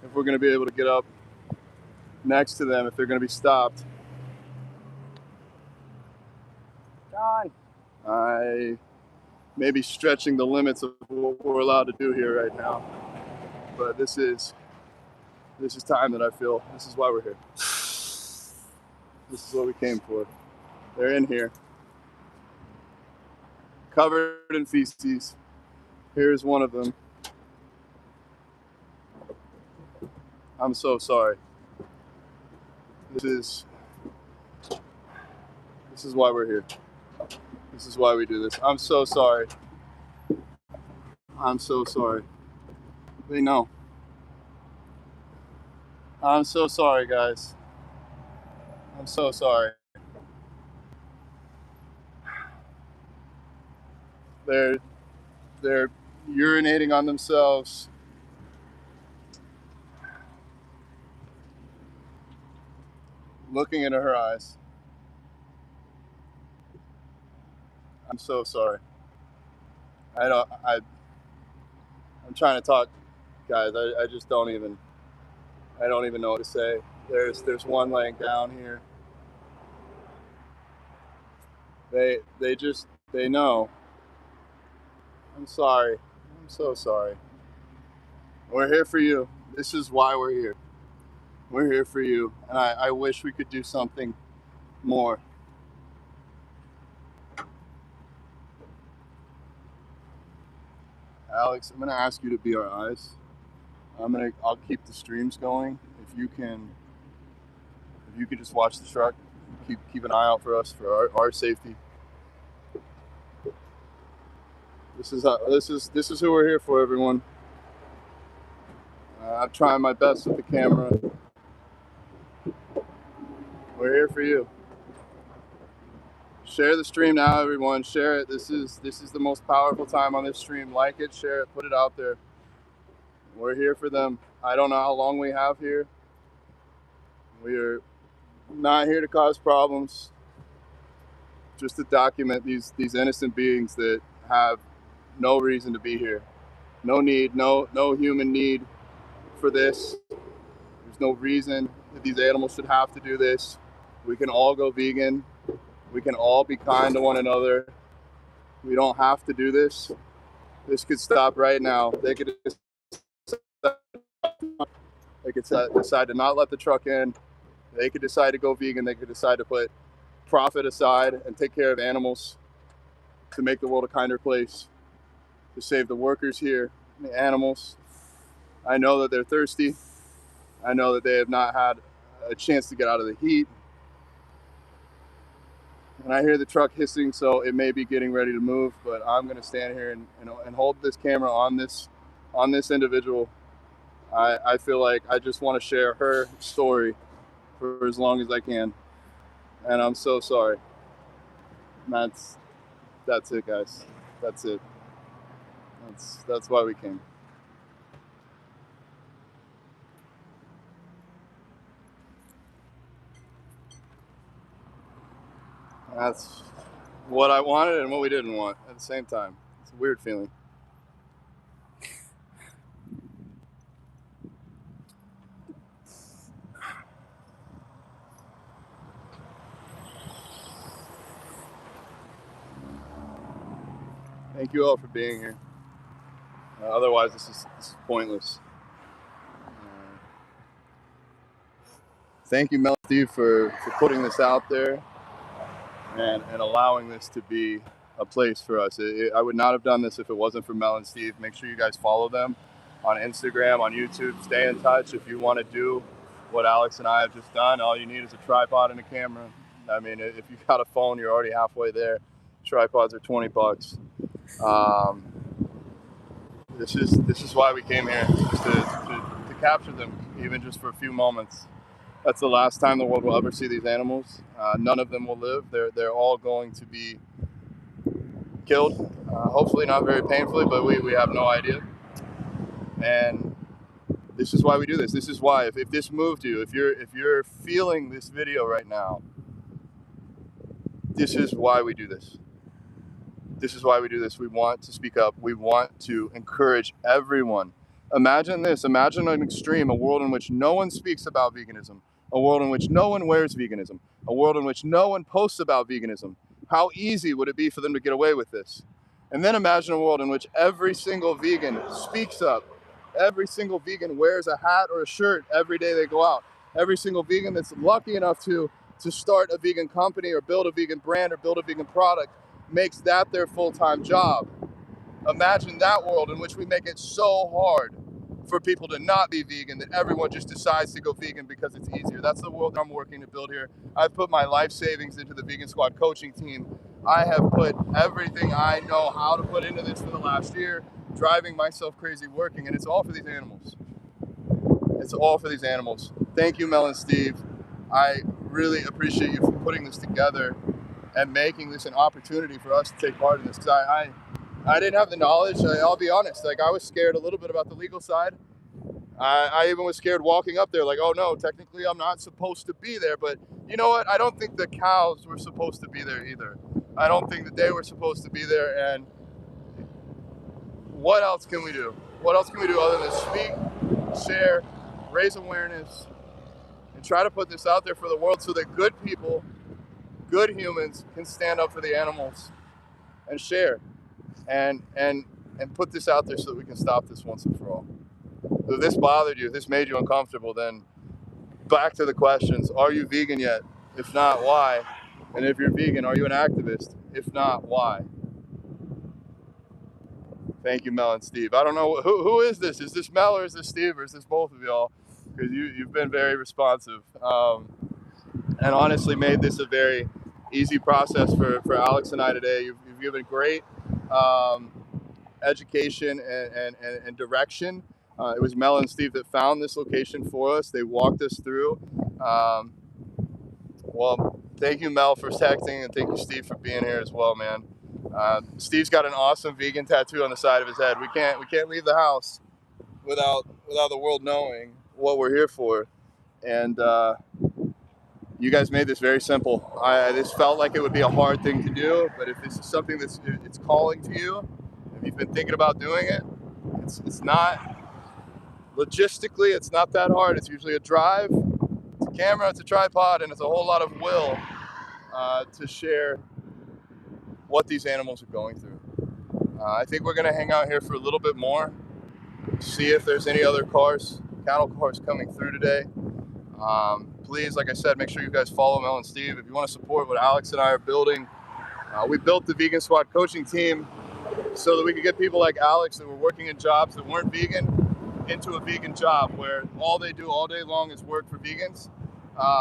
if we're going to be able to get up next to them, if they're going to be stopped. John. I may be stretching the limits of what we're allowed to do here right now, but this is time that I feel. This is why we're here. This is what we came for. They're in here, covered in feces. Here's one of them. I'm so sorry. This is why we're here. This is why we do this. I'm so sorry. I'm so sorry. They know. I'm so sorry, guys. I'm so sorry. They're urinating on themselves. Looking into her eyes. I'm so sorry. I'm trying to talk, guys. I just don't even know what to say. There's one laying down here. They know. I'm sorry. I'm so sorry. We're here for you. This is why we're here. We're here for you. And I wish we could do something more. Alex, I'm gonna ask you to be our eyes. I'll keep the streams going. If you can just watch the truck, keep an eye out for us, for our safety. This is who we're here for, everyone. I'm trying my best with the camera. We're here for you. Share the stream now, everyone. Share it. This is the most powerful time on this stream. Like it, share it, put it out there. We're here for them. I don't know how long we have here. We're not here to cause problems. Just to document these innocent beings that have no reason to be here. No need, no human need for this. There's no reason that these animals should have to do this. We can all go vegan. We can all be kind to one another. We don't have to do this. This could stop right now. They could decide to not let the truck in. They could decide to go vegan. They could decide to put profit aside and take care of animals to make the world a kinder place, to save the workers here, the animals. I know that they're thirsty. I know that they have not had a chance to get out of the heat. And I hear the truck hissing, so it may be getting ready to move, but I'm gonna stand here and hold this camera on this individual. I feel like I just want to share her story for as long as I can. And I'm so sorry. That's it, guys. That's it. That's why we came. That's what I wanted and what we didn't want at the same time. It's a weird feeling. Thank you all for being here. Otherwise, this is pointless. thank you, Mel and Steve, for putting this out there and allowing this to be a place for us. I would not have done this if it wasn't for Mel and Steve. Make sure you guys follow them on Instagram, on YouTube. Stay in touch. If you want to do what Alex and I have just done, all you need is a tripod and a camera. I mean, if you got a phone, you're already halfway there. Tripods are $20. This is why we came here, just to capture them, even just for a few moments. That's the last time the world will ever see these animals. None of them will live. They're all going to be killed. Hopefully not very painfully, but we have no idea. And this is why we do this. This is why, if this moved you, if you're feeling this video right now, this is why we do this. This is why we do this. We want to speak up. We want to encourage everyone. Imagine this. Imagine an extreme, a world in which no one speaks about veganism, a world in which no one wears veganism, a world in which no one posts about veganism. How easy would it be for them to get away with this? And then imagine a world in which every single vegan speaks up. Every single vegan wears a hat or a shirt every day they go out. Every single vegan that's lucky enough to start a vegan company or build a vegan brand or build a vegan product makes that their full-time job. Imagine that world in which we make it so hard for people to not be vegan that everyone just decides to go vegan because it's easier. That's the world I'm working to build here. I've put my life savings into the Vegan Squad coaching team. I have put everything I know how to put into this for the last year, driving myself crazy working, and it's all for these animals. It's all for these animals. Thank you, Mel and Steve. I really appreciate you for putting this together and making this an opportunity for us to take part in this. Because I didn't have the knowledge. I'll be honest. Like, I was scared a little bit about the legal side. I even was scared walking up there. Like, oh no, technically I'm not supposed to be there. But you know what? I don't think the cows were supposed to be there either. I don't think that they were supposed to be there. And what else can we do? What else can we do other than speak, share, raise awareness, and try to put this out there for the world so that good people, good humans can stand up for the animals and share and put this out there so that we can stop this once and for all. So if this bothered you, if this made you uncomfortable, then back to the questions. Are you vegan yet? If not, why? And if you're vegan, are you an activist? If not, why? Thank you, Mel and Steve. I don't know, who is this? Is this Mel or is this Steve or is this both of y'all? Because you've been very responsive. And honestly made this a very easy process for Alex and I today. You've given great education and direction. It was Mel and Steve that found this location for us. They walked us through. Well, thank you, Mel, for texting, and thank you, Steve, for being here as well, man. Steve's got an awesome vegan tattoo on the side of his head. We can't leave the house without the world knowing what we're here for. And you guys made this very simple. This felt like it would be a hard thing to do, but if this is something it's calling to you, if you've been thinking about doing it, it's not, logistically, it's not that hard. It's usually a drive, it's a camera, it's a tripod, and it's a whole lot of will to share what these animals are going through. I think we're gonna hang out here for a little bit more, see if there's any other cattle cars coming through today. Please, like I said, make sure you guys follow Mel and Steve. If you want to support what Alex and I are building, we built the Vegan Squad coaching team so that we could get people like Alex that were working in jobs that weren't vegan into a vegan job where all they do all day long is work for vegans.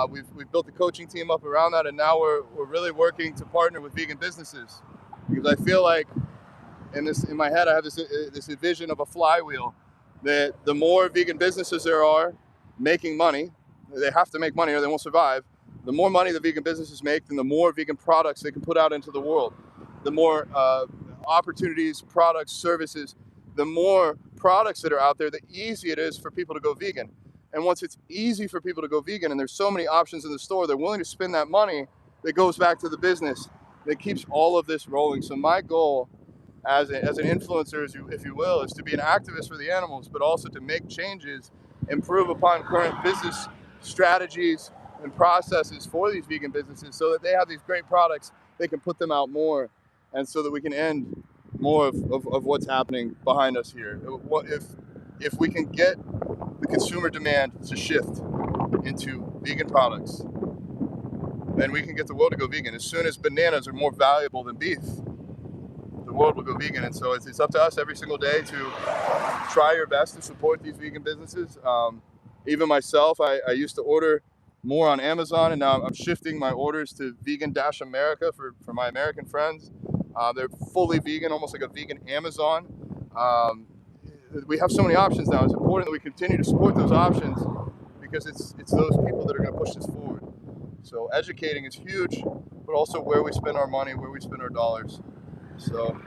We've built the coaching team up around that, and now we're really working to partner with vegan businesses, because I feel like in my head I have this vision of a flywheel, that the more vegan businesses there are making money, they have to make money or they won't survive. The more money the vegan businesses make, then the more vegan products they can put out into the world. The more opportunities, products, services, the more products that are out there, the easier it is for people to go vegan. And once it's easy for people to go vegan and there's so many options in the store, they're willing to spend that money that goes back to the business, that keeps all of this rolling. So my goal as an influencer, if you will, is to be an activist for the animals, but also to make changes, improve upon current business strategies and processes for these vegan businesses so that they have these great products, they can put them out more, and so that we can end more of what's happening behind us here. If we can get the consumer demand to shift into vegan products, then we can get the world to go vegan. As soon as bananas are more valuable than beef, the world will go vegan. And so it's up to us every single day to try your best to support these vegan businesses. Even myself, I used to order more on Amazon, and now I'm shifting my orders to Vegan-America for my American friends. They're fully vegan, almost like a vegan Amazon. We have so many options now. It's important that we continue to support those options because it's those people that are going to push this forward. So educating is huge, but also where we spend our money, where we spend our dollars. So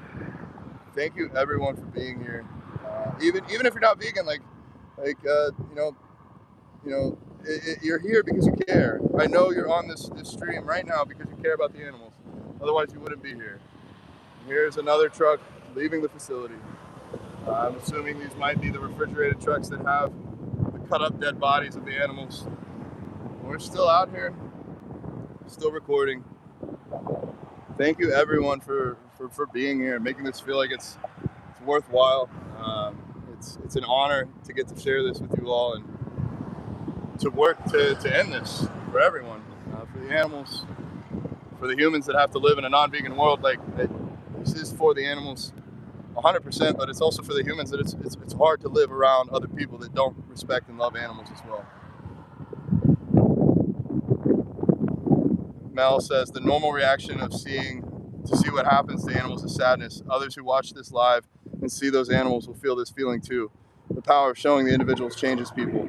thank you everyone for being here. Even if you're not vegan, you're here because you care. I know you're on this stream right now because you care about the animals. Otherwise, you wouldn't be here. Here's another truck leaving the facility. I'm assuming these might be the refrigerated trucks that have the cut up dead bodies of the animals. We're still out here, still recording. Thank you everyone for being here, making this feel like it's worthwhile. It's an honor to get to share this with you all and to work to end this for everyone, for the animals, for the humans that have to live in a non-vegan world. This is for the animals 100%, but it's also for the humans that it's hard to live around other people that don't respect and love animals as well. Mel says the normal reaction of to see what happens to animals is sadness. Others who watch this live and see those animals will feel this feeling too. The power of showing the individuals changes people.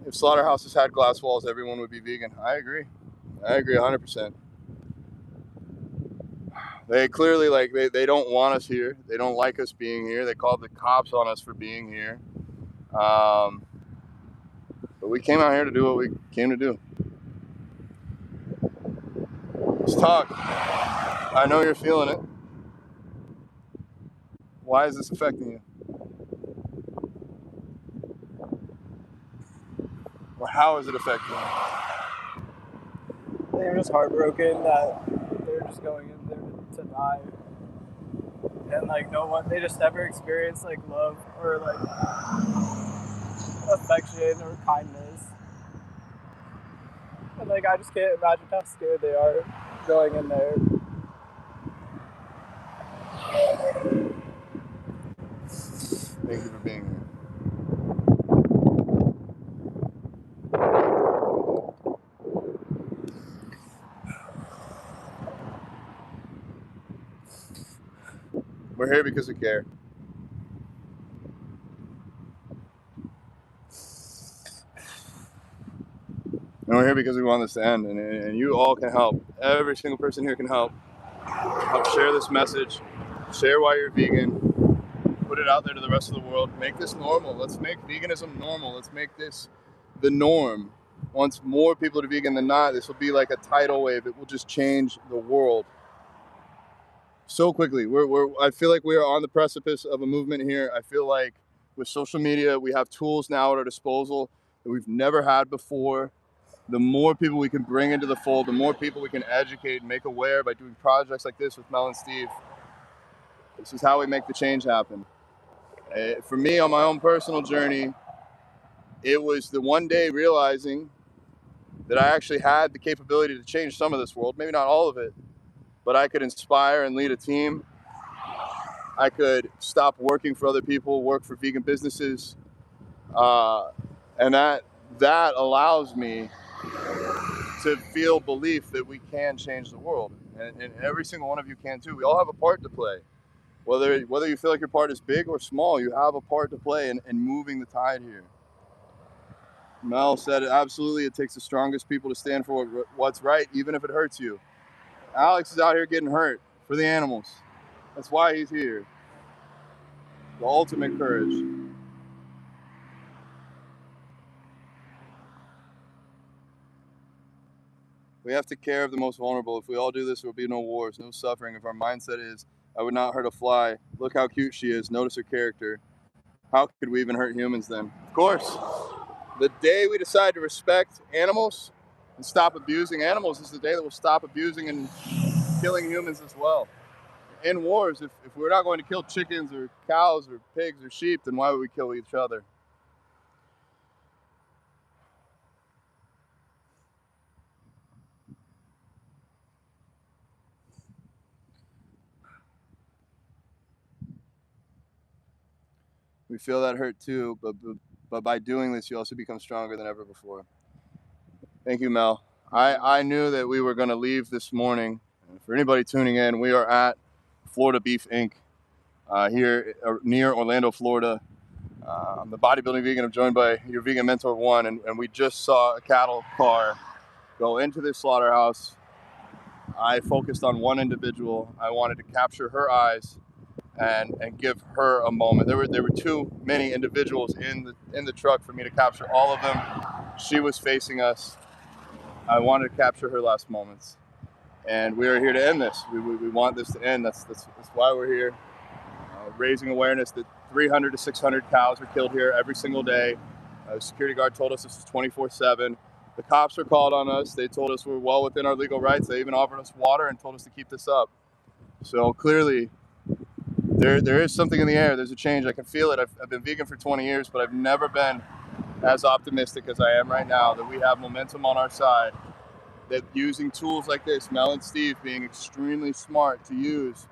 If slaughterhouses had glass walls, everyone would be vegan. I agree 100%. They clearly, they don't want us here. They don't like us being here. They called the cops on us for being here. But we came out here to do what we came to do. Let's talk. I know you're feeling it. Why is this affecting you? Or how is it affecting you? They're just heartbroken that they're just going in there to die. And they just never experienced love or affection or kindness. And I just can't imagine how scared they are going in there. Thank you for being here. We're here because we care. And we're here because we want this to end, and you all can help. Every single person here can help share this message, share why you're vegan, put it out there to the rest of the world, make this normal. Let's make veganism normal. Let's make this the norm. Once more people are vegan than not, this will be like a tidal wave. It will just change the world so quickly. I feel like we are on the precipice of a movement here. I feel like with social media, we have tools now at our disposal that we've never had before. The more people we can bring into the fold, the more people we can educate and make aware by doing projects like this with Mel and Steve. This is how we make the change happen. For me, on my own personal journey, it was the one day realizing that I actually had the capability to change some of this world, maybe not all of it, but I could inspire and lead a team. I could stop working for other people, work for vegan businesses, and that allows me to feel belief that we can change the world, and every single one of you can too. We all have a part to play. Whether you feel like your part is big or small, you have a part to play in moving the tide here. Mel said, absolutely, it takes the strongest people to stand for what's right, even if it hurts you. Alex is out here getting hurt for the animals. That's why he's here. The ultimate courage. We have to care of the most vulnerable. If we all do this, there will be no wars, no suffering. If our mindset is, I would not hurt a fly. Look how cute she is. Notice her character. How could we even hurt humans then? Of course. The day we decide to respect animals and stop abusing animals is the day that we'll stop abusing and killing humans as well. In wars, if we're not going to kill chickens or cows or pigs or sheep, then why would we kill each other? We feel that hurt too, but by doing this, you also become stronger than ever before. Thank you, Mel. I knew that we were going to leave this morning. For anybody tuning in, we are at Florida Beef Inc. Here near Orlando, Florida. I'm the bodybuilding vegan. I'm joined by your vegan mentor, One, and we just saw a cattle car go into this slaughterhouse. I focused on one individual. I wanted to capture her eyes and give her a moment. There were too many individuals in the truck for me to capture all of them. She was facing us. I wanted to capture her last moments, and we are here to end this. We want this to end. That's why we're here, raising awareness that 300 to 600 cows are killed here every single day. The security guard told us this is 24/7. The cops are called on us. They told us we're well within our legal rights. They even offered us water and told us to keep this up. So clearly, there is something in the air. There's a change. I can feel it. I've been vegan for 20 years, but I've never been as optimistic as I am right now that we have momentum on our side, that using tools like this, Mel and Steve being extremely smart to use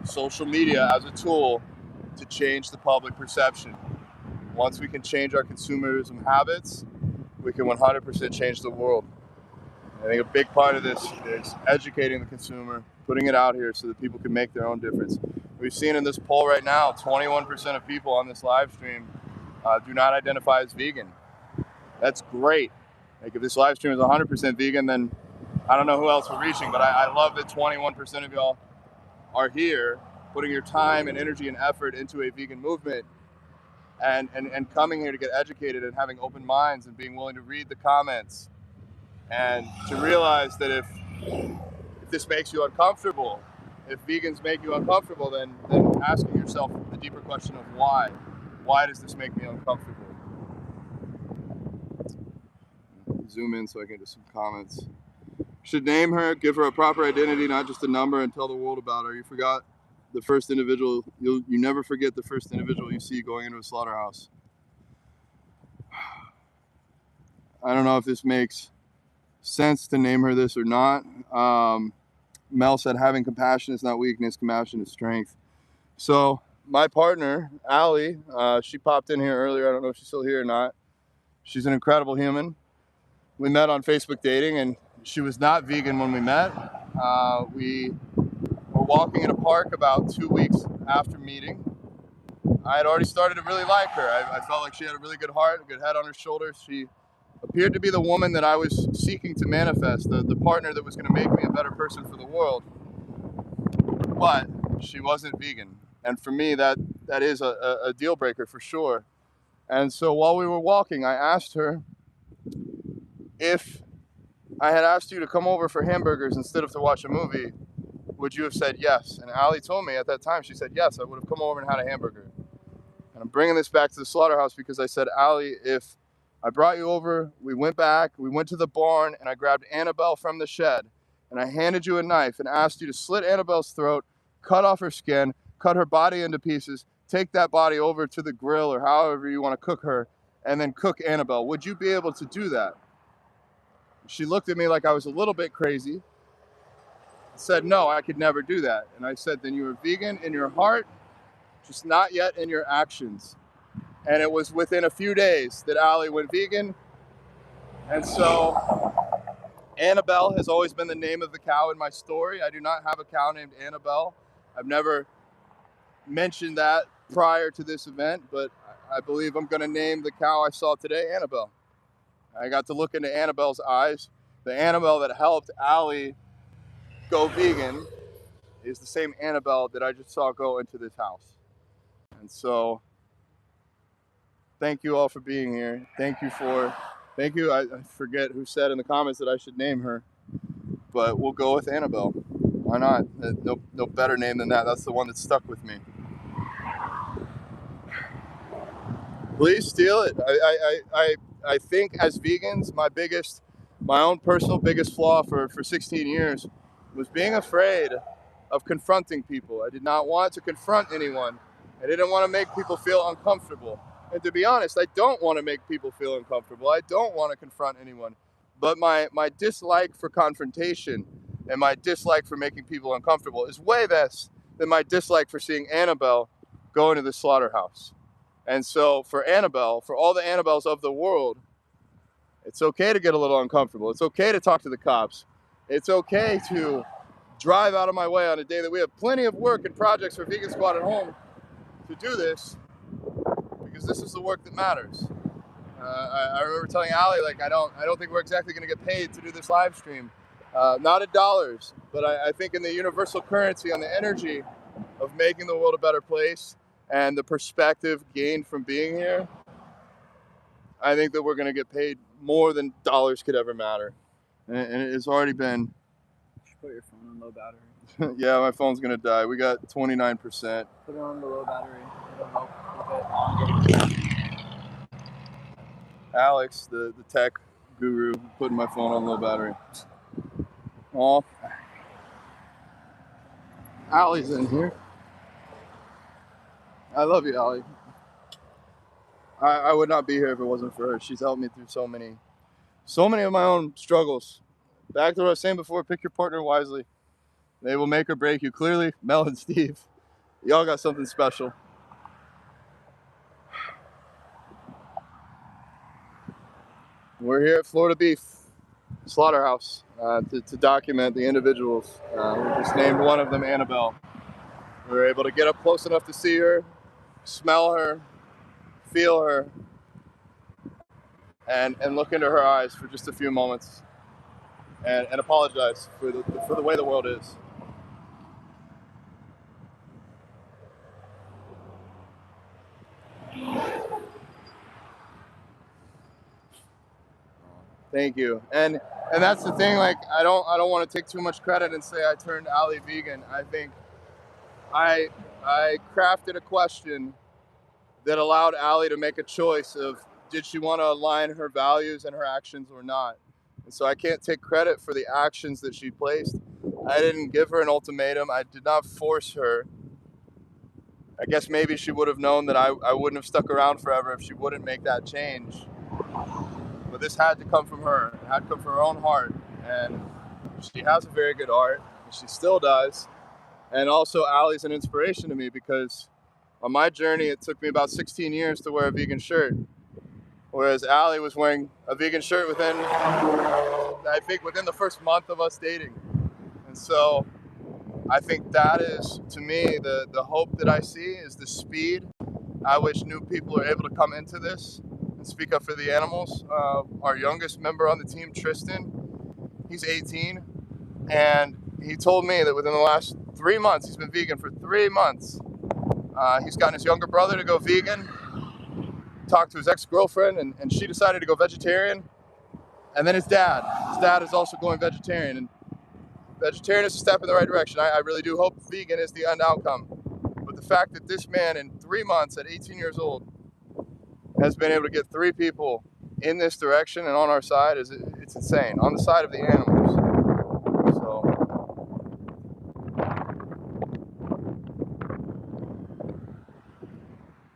social media as a tool to change the public perception. Once we can change our consumerism habits, we can 100% change the world. I think a big part of this is educating the consumer, putting it out here so that people can make their own difference. We've seen in this poll right now, 21% of people on this live stream do not identify as vegan. That's great. Like if this live stream is 100% vegan, then I don't know who else we're reaching, but I love that 21% of y'all are here, putting your time and energy and effort into a vegan movement and coming here to get educated and having open minds and being willing to read the comments and to realize that if this makes you uncomfortable, if vegans make you uncomfortable, then asking yourself the deeper question of why. Why does this make me uncomfortable? Zoom in so I can get some comments. Should name her, give her a proper identity, not just a number, and tell the world about her. You forgot the first individual. You never forget the first individual you see going into a slaughterhouse. I don't know if this makes sense to name her this or not. Mel said having compassion is not weakness, compassion is strength. So my partner, Allie, she popped in here earlier. I don't know if she's still here or not. She's an incredible human. We met on Facebook dating, and she was not vegan when we met. We were walking in a park about 2 weeks after meeting. I had already started to really like her. I felt like she had a really good heart, a good head on her shoulders. She appeared to be the woman that I was seeking to manifest, the partner that was going to make me a better person for the world. But she wasn't vegan. And for me, that is a deal breaker for sure. And so while we were walking, I asked her if I had asked you to come over for hamburgers instead of to watch a movie, would you have said yes? And Allie told me at that time, she said, yes, I would have come over and had a hamburger. And I'm bringing this back to the slaughterhouse because I said, Allie, if I brought you over, we went back, we went to the barn, and I grabbed Annabelle from the shed, and I handed you a knife and asked you to slit Annabelle's throat, cut off her skin, cut her body into pieces, take that body over to the grill or however you want to cook her, and then cook Annabelle. Would you be able to do that? She looked at me like I was a little bit crazy, said, no, I could never do that. And I said, then you are vegan in your heart, just not yet in your actions. And it was within a few days that Allie went vegan. And so Annabelle has always been the name of the cow in my story. I do not have a cow named Annabelle. I've never mentioned that prior to this event, but I believe I'm going to name the cow I saw today Annabelle. I got to look into Annabelle's eyes. The Annabelle that helped Allie go vegan is the same Annabelle that I just saw go into this house. And so thank you all for being here. Thank you. I forget who said in the comments that I should name her, but we'll go with Annabelle. Why not? No better name than that. That's the one that stuck with me. Please steal it. I think as vegans, my own personal biggest flaw for 16 years was being afraid of confronting people. I did not want to confront anyone. I didn't want to make people feel uncomfortable. And to be honest, I don't want to make people feel uncomfortable. I don't want to confront anyone. But my dislike for confrontation and my dislike for making people uncomfortable is way less than my dislike for seeing Annabelle go into the slaughterhouse. And so for Annabelle, for all the Annabelles of the world, it's okay to get a little uncomfortable. It's okay to talk to the cops. It's okay to drive out of my way on a day that we have plenty of work and projects for Vegan Squad at home to do this, because this is the work that matters. I remember telling Ali, like, I don't think we're exactly going to get paid to do this live stream. Not in dollars, but I think in the universal currency, on the energy of making the world a better place and the perspective gained from being here, I think that we're going to get paid more than dollars could ever matter. And it's already been... You should put your phone on low battery. Yeah, my phone's going to die. We got 29%. Put it on the low battery. It'll help keep it on. Alex, the tech guru, putting my phone on low battery. Oh, Allie's in here. I love you, Allie. I would not be here if it wasn't for her. She's helped me through so many of my own struggles. Back to what I was saying before, pick your partner wisely. They will make or break you. Clearly, Mel and Steve, y'all got something special. We're here at Florida Beef Slaughterhouse to document the individuals. We just named one of them Annabelle. We were able to get up close enough to see her, smell her, feel her, and look into her eyes for just a few moments, and apologize for the way the world is. Thank you. And that's the thing, like, I don't want to take too much credit and say I turned Ali vegan. I think I crafted a question that allowed Ali to make a choice of, did she want to align her values and her actions or not? And so I can't take credit for the actions that she placed. I didn't give her an ultimatum. I did not force her. I guess maybe she would have known that I wouldn't have stuck around forever if she wouldn't make that change. But this had to come from her. It had to come from her own heart. And she has a very good heart. And she still does. And also, Ali's an inspiration to me, because on my journey, it took me about 16 years to wear a vegan shirt. Whereas Ali was wearing a vegan shirt within the first month of us dating. And so I think that is, to me, the hope that I see is the speed at which new people are able to come into this and speak up for the animals. Our youngest member on the team, Tristan, he's 18, and he told me that within the last 3 months, he's been vegan for 3 months. He's gotten his younger brother to go vegan, talked to his ex-girlfriend, and she decided to go vegetarian. And then his dad is also going vegetarian. And vegetarian is a step in the right direction. I really do hope vegan is the end outcome. But the fact that this man in 3 months at 18 years old has been able to get 3 people in this direction and on our side, it's insane. On the side of the animals. So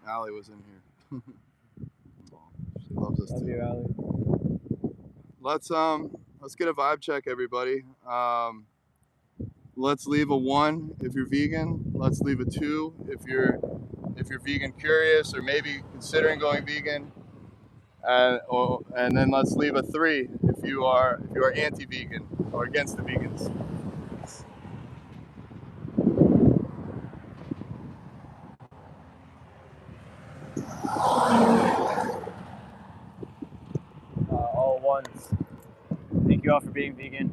Allie was in here. She loves us too. Love you, Allie. Let's get a vibe check, everybody. Let's leave a 1 if you're vegan. Let's leave a 2 if you're vegan curious or maybe considering going vegan. And then let's leave a 3 if you are anti-vegan or against the vegans. All ones. Thank you all for being vegan.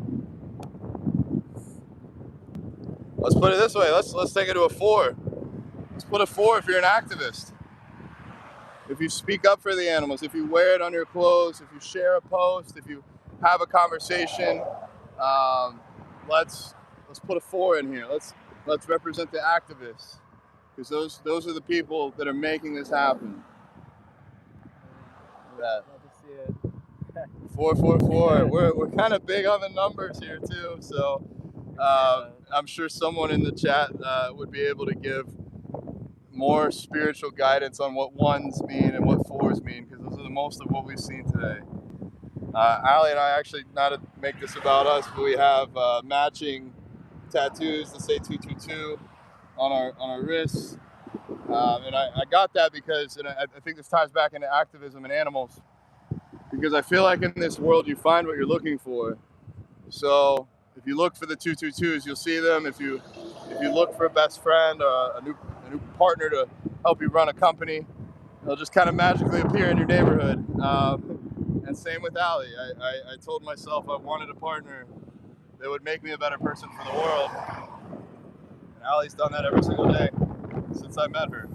Let's put it this way. Let's take it to a 4. Let's put a 4 if you're an activist. If you speak up for the animals, if you wear it on your clothes, if you share a post, if you have a conversation, let's put a 4 in here. Let's represent the activists, because those are the people that are making this happen. Love to see it. 4, 4, 4. We're kind of big on the numbers here too, so I'm sure someone in the chat would be able to give more spiritual guidance on what 1s mean and what 4s mean, because those are the most of what we've seen today. Ali and I actually, not to make this about us, but we have matching tattoos that say 222 on our wrists. And I got that because, and I think this ties back into activism and animals, because I feel like in this world you find what you're looking for. So if you look for the 222s, you'll see them. If you look for a best friend, a new partner to help you run a company, they'll just kind of magically appear in your neighborhood. And same with Allie. I told myself I wanted a partner that would make me a better person for the world. And Allie's done that every single day since I met her.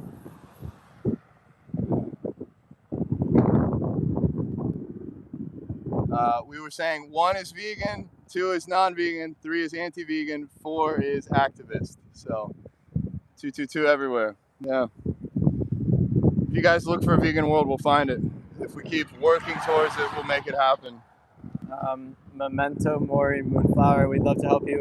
We were saying 1 is vegan, 2 is non-vegan, 3 is anti-vegan, 4 is activist. So 222 everywhere. Yeah. If you guys look for a vegan world, we'll find it. If we keep working towards it, we'll make it happen. Memento Mori Moonflower, we'd love to help you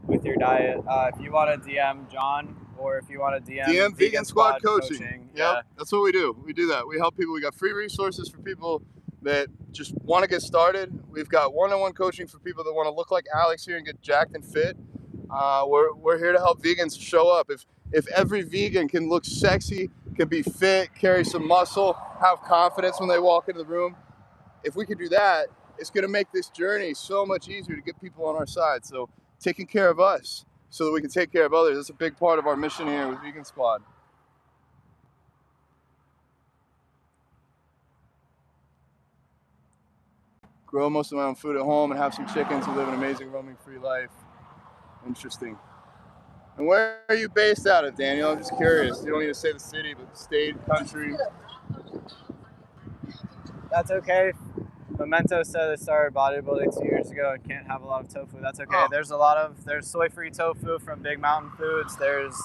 with your diet. If you want to DM John, or if you want to DM Vegan Squad Coaching. Yep, yeah, that's what we do. We do that. We help people. We got free resources for people that just want to get started. We've got one-on-one coaching for people that want to look like Alex here and get jacked and fit. We're here to help vegans show up. If every vegan can look sexy, can be fit, carry some muscle, have confidence when they walk into the room, if we can do that, it's going to make this journey so much easier to get people on our side. So taking care of us so that we can take care of others, that's a big part of our mission here with Vegan Squad. Grow most of my own food at home and have some chickens who live an amazing roaming-free life. Interesting. And where are you based out of, Daniel? I'm just curious. You don't need to say the city, but state, country. That's okay. Memento said they started bodybuilding 2 years ago and can't have a lot of tofu. That's okay. Oh. There's soy-free tofu from Big Mountain Foods. There's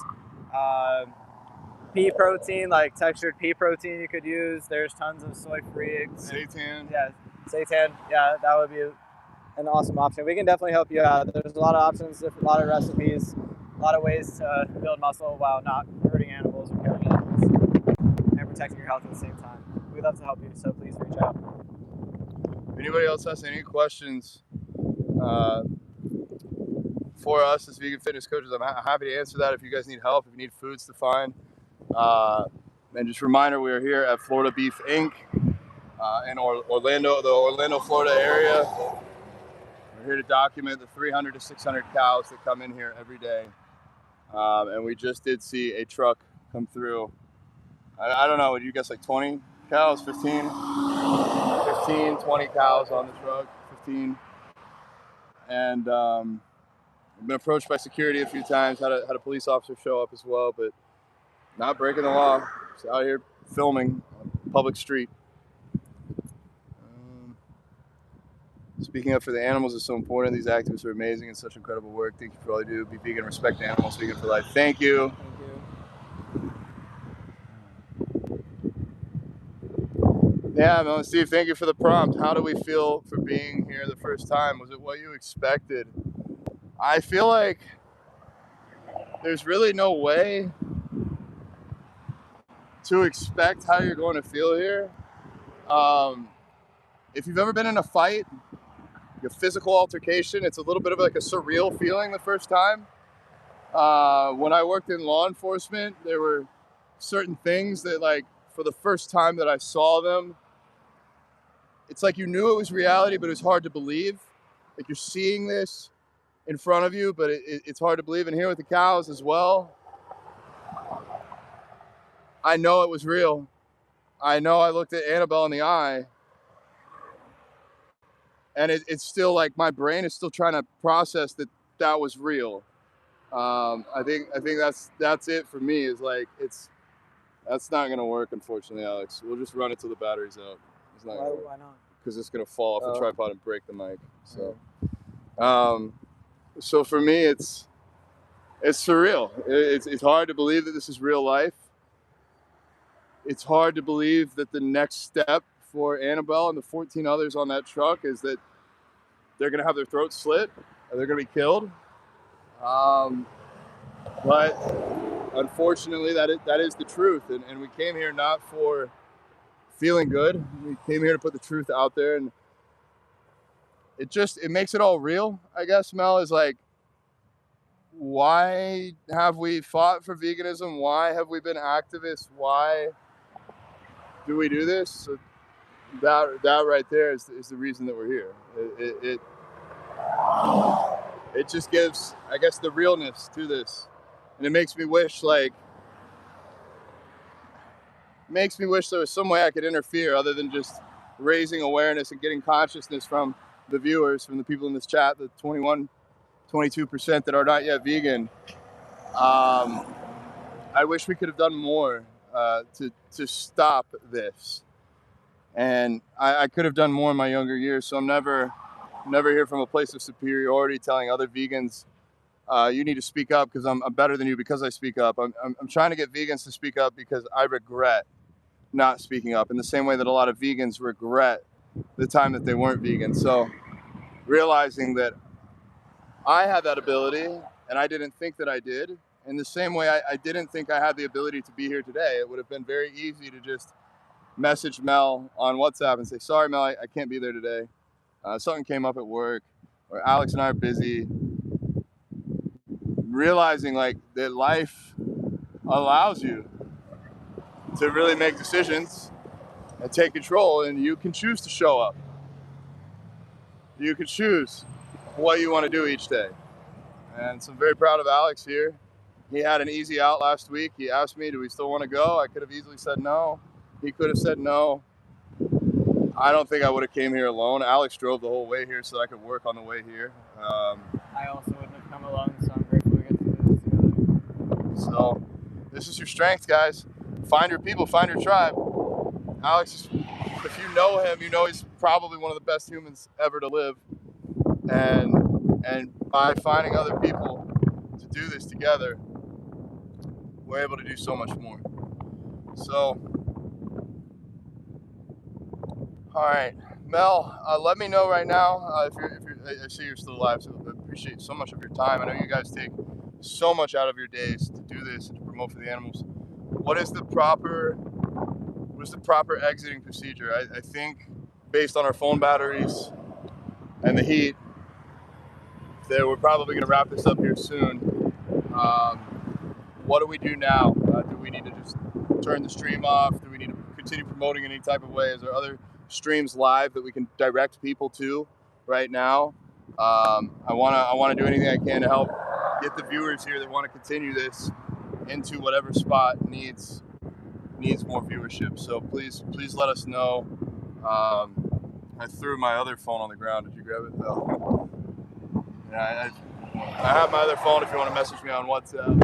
pea protein, like textured pea protein you could use. There's tons of soy-free. Seitan. Yeah, seitan. Yeah, that would be an awesome option. We can definitely help you out. There's a lot of options, a lot of recipes, a lot of ways to build muscle while not hurting animals or killing animals and protecting your health at the same time. We'd love to help you, so please reach out. If anybody else has any questions for us as vegan fitness coaches, I'm happy to answer that. If you guys need help, if you need foods to find. And just a reminder, we are here at Florida Beef Inc. In Orlando, the Orlando, Florida area. We're here to document the 300 to 600 cows that come in here every day. And we just did see a truck come through. I don't know, would you guess like 20 cows, 15, 20 cows on the truck, 15. And I've been approached by security a few times, had a police officer show up as well, but not breaking the law. Just out here filming on a public street. Speaking up for the animals is so important. These activists are amazing and such incredible work. Thank you for all you do. Be vegan, respect animals, vegan for life. Thank you. Yeah, man, Steve, thank you for the prompt. How do we feel for being here the first time? Was it what you expected? I feel like there's really no way to expect how you're going to feel here. If you've ever been in a fight, a physical altercation, it's a little bit of like a surreal feeling the first time. When I worked in law enforcement, there were certain things that, like, for the first time that I saw them, it's like you knew it was reality, but it was hard to believe. Like, you're seeing this in front of you, but it's hard to believe. And here with the cows as well, I know it was real. I know I looked at Annabelle in the eye, and it's still like my brain is still trying to process that was real. I think that's it for me. Is like that's not gonna work, unfortunately, Alex. We'll just run it till the battery's out. It's not. Why not? Because it's gonna fall off the tripod and break the mic. So, so for me, it's surreal. It's hard to believe that this is real life. It's hard to believe that the next step for Annabelle and the 14 others on that truck is that they're going to have their throats slit or they're going to be killed. But unfortunately, that is the truth. And we came here not for feeling good. We came here to put the truth out there. And it makes it all real, I guess, Mel, is like why have we fought for veganism? Why have we been activists? Why do we do this? So that right there is the reason that we're here. It just gives, I guess, the realness to this, and it makes me wish there was some way I could interfere other than just raising awareness and getting consciousness from the viewers, from the people in this chat, the 22% that are not yet vegan. I wish we could have done more to stop this, and I could have done more in my younger years. So I'm never here from a place of superiority, telling other vegans you need to speak up because I'm better than you because I speak up. I'm trying to get vegans to speak up because I regret not speaking up in the same way that a lot of vegans regret the time that they weren't vegan. So realizing that I had that ability and I didn't think that I did, in the same way I didn't think I had the ability to be here today. It would have been very easy to just message Mel on WhatsApp and say, sorry Mel, I can't be there today. Something came up at work, or Alex and I are busy. Realizing like that life allows you to really make decisions and take control, and you can choose to show up. You can choose what you want to do each day. And so I'm very proud of Alex here. He had an easy out last week. He asked me, do we still want to go? I could have easily said no. He could have said no. I don't think I would have came here alone. Alex drove the whole way here so that I could work on the way here. I also wouldn't have come alone, so I'm grateful we get to do this together. So this is your strength, guys. Find your people, find your tribe. Alex, if you know him, you know he's probably one of the best humans ever to live. And by finding other people to do this together, we're able to do so much more. So, all right, Mel, let me know right now if you're. I see you're still alive, so I appreciate so much of your time. I know you guys take so much out of your days to do this and to promote for the animals. What is the proper exiting procedure? I think based on our phone batteries and the heat, that we're probably going to wrap this up here soon. What do we do now? Do we need to just turn the stream off? Do we need to continue promoting in any type of way? Is there other streams live that we can direct people to right now? I want to do anything I can to help get the viewers here that want to continue this into whatever spot needs more viewership. So please let us know. I threw my other phone on the ground. Did you grab it? No. Yeah, I have my other phone if you want to message me on WhatsApp.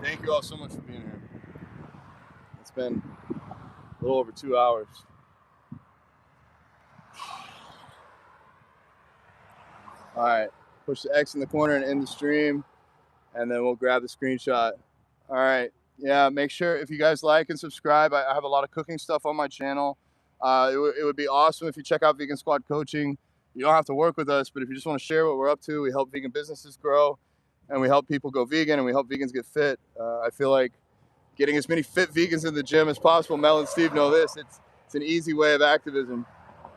Thank you all so much for being here. It's been a little over 2 hours. All right, push the X in the corner and end the stream, and then we'll grab the screenshot. All right, yeah, make sure if you guys like and subscribe. I have a lot of cooking stuff on my channel. It would be awesome if you check out Vegan Squad Coaching. You don't have to work with us, but if you just want to share what we're up to, we help vegan businesses grow, and we help people go vegan, and we help vegans get fit. I feel like getting as many fit vegans in the gym as possible. Mel and Steve know this. It's an easy way of activism.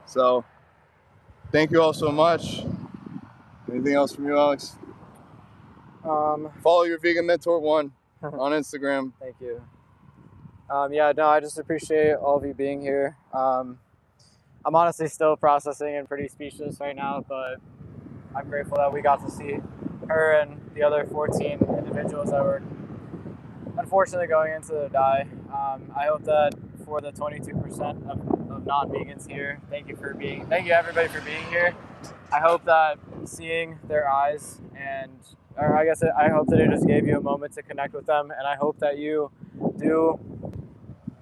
So thank you all so much. Anything else from you, Alex? Follow your Vegan Mentor 1 on Instagram. Thank you. Yeah, no, I just appreciate all of you being here. I'm honestly still processing and pretty speechless right now, but I'm grateful that we got to see her and the other 14 individuals that were unfortunately going into the die. I hope that for the 22% of non-vegans here, thank you everybody for being here. I hope that seeing their eyes I hope that it just gave you a moment to connect with them, and I hope that you do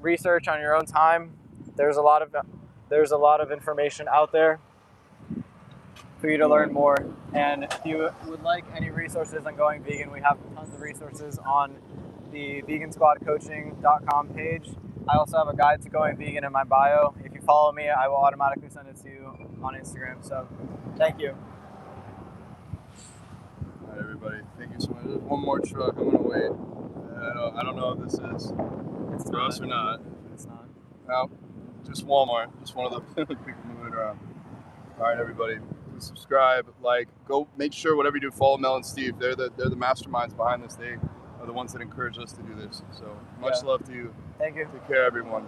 research on your own time. There's a lot of information out there for you to learn more. And if you would like any resources on going vegan, we have tons of resources on the vegansquadcoaching.com page. I also have a guide to going vegan in my bio. If you follow me, I will automatically send it to you on Instagram. So thank you. All right, everybody. Thank you so much. There's one more truck. I'm going to wait. I don't know if this is for us or not. It's not. No, just Walmart. Just one of the people moving around. All right, everybody. to subscribe, like, go make sure whatever you do, follow Mel and Steve. They're the masterminds behind this. They are the ones that encourage us to do this. So much love to you. Thank you. Take care, everyone.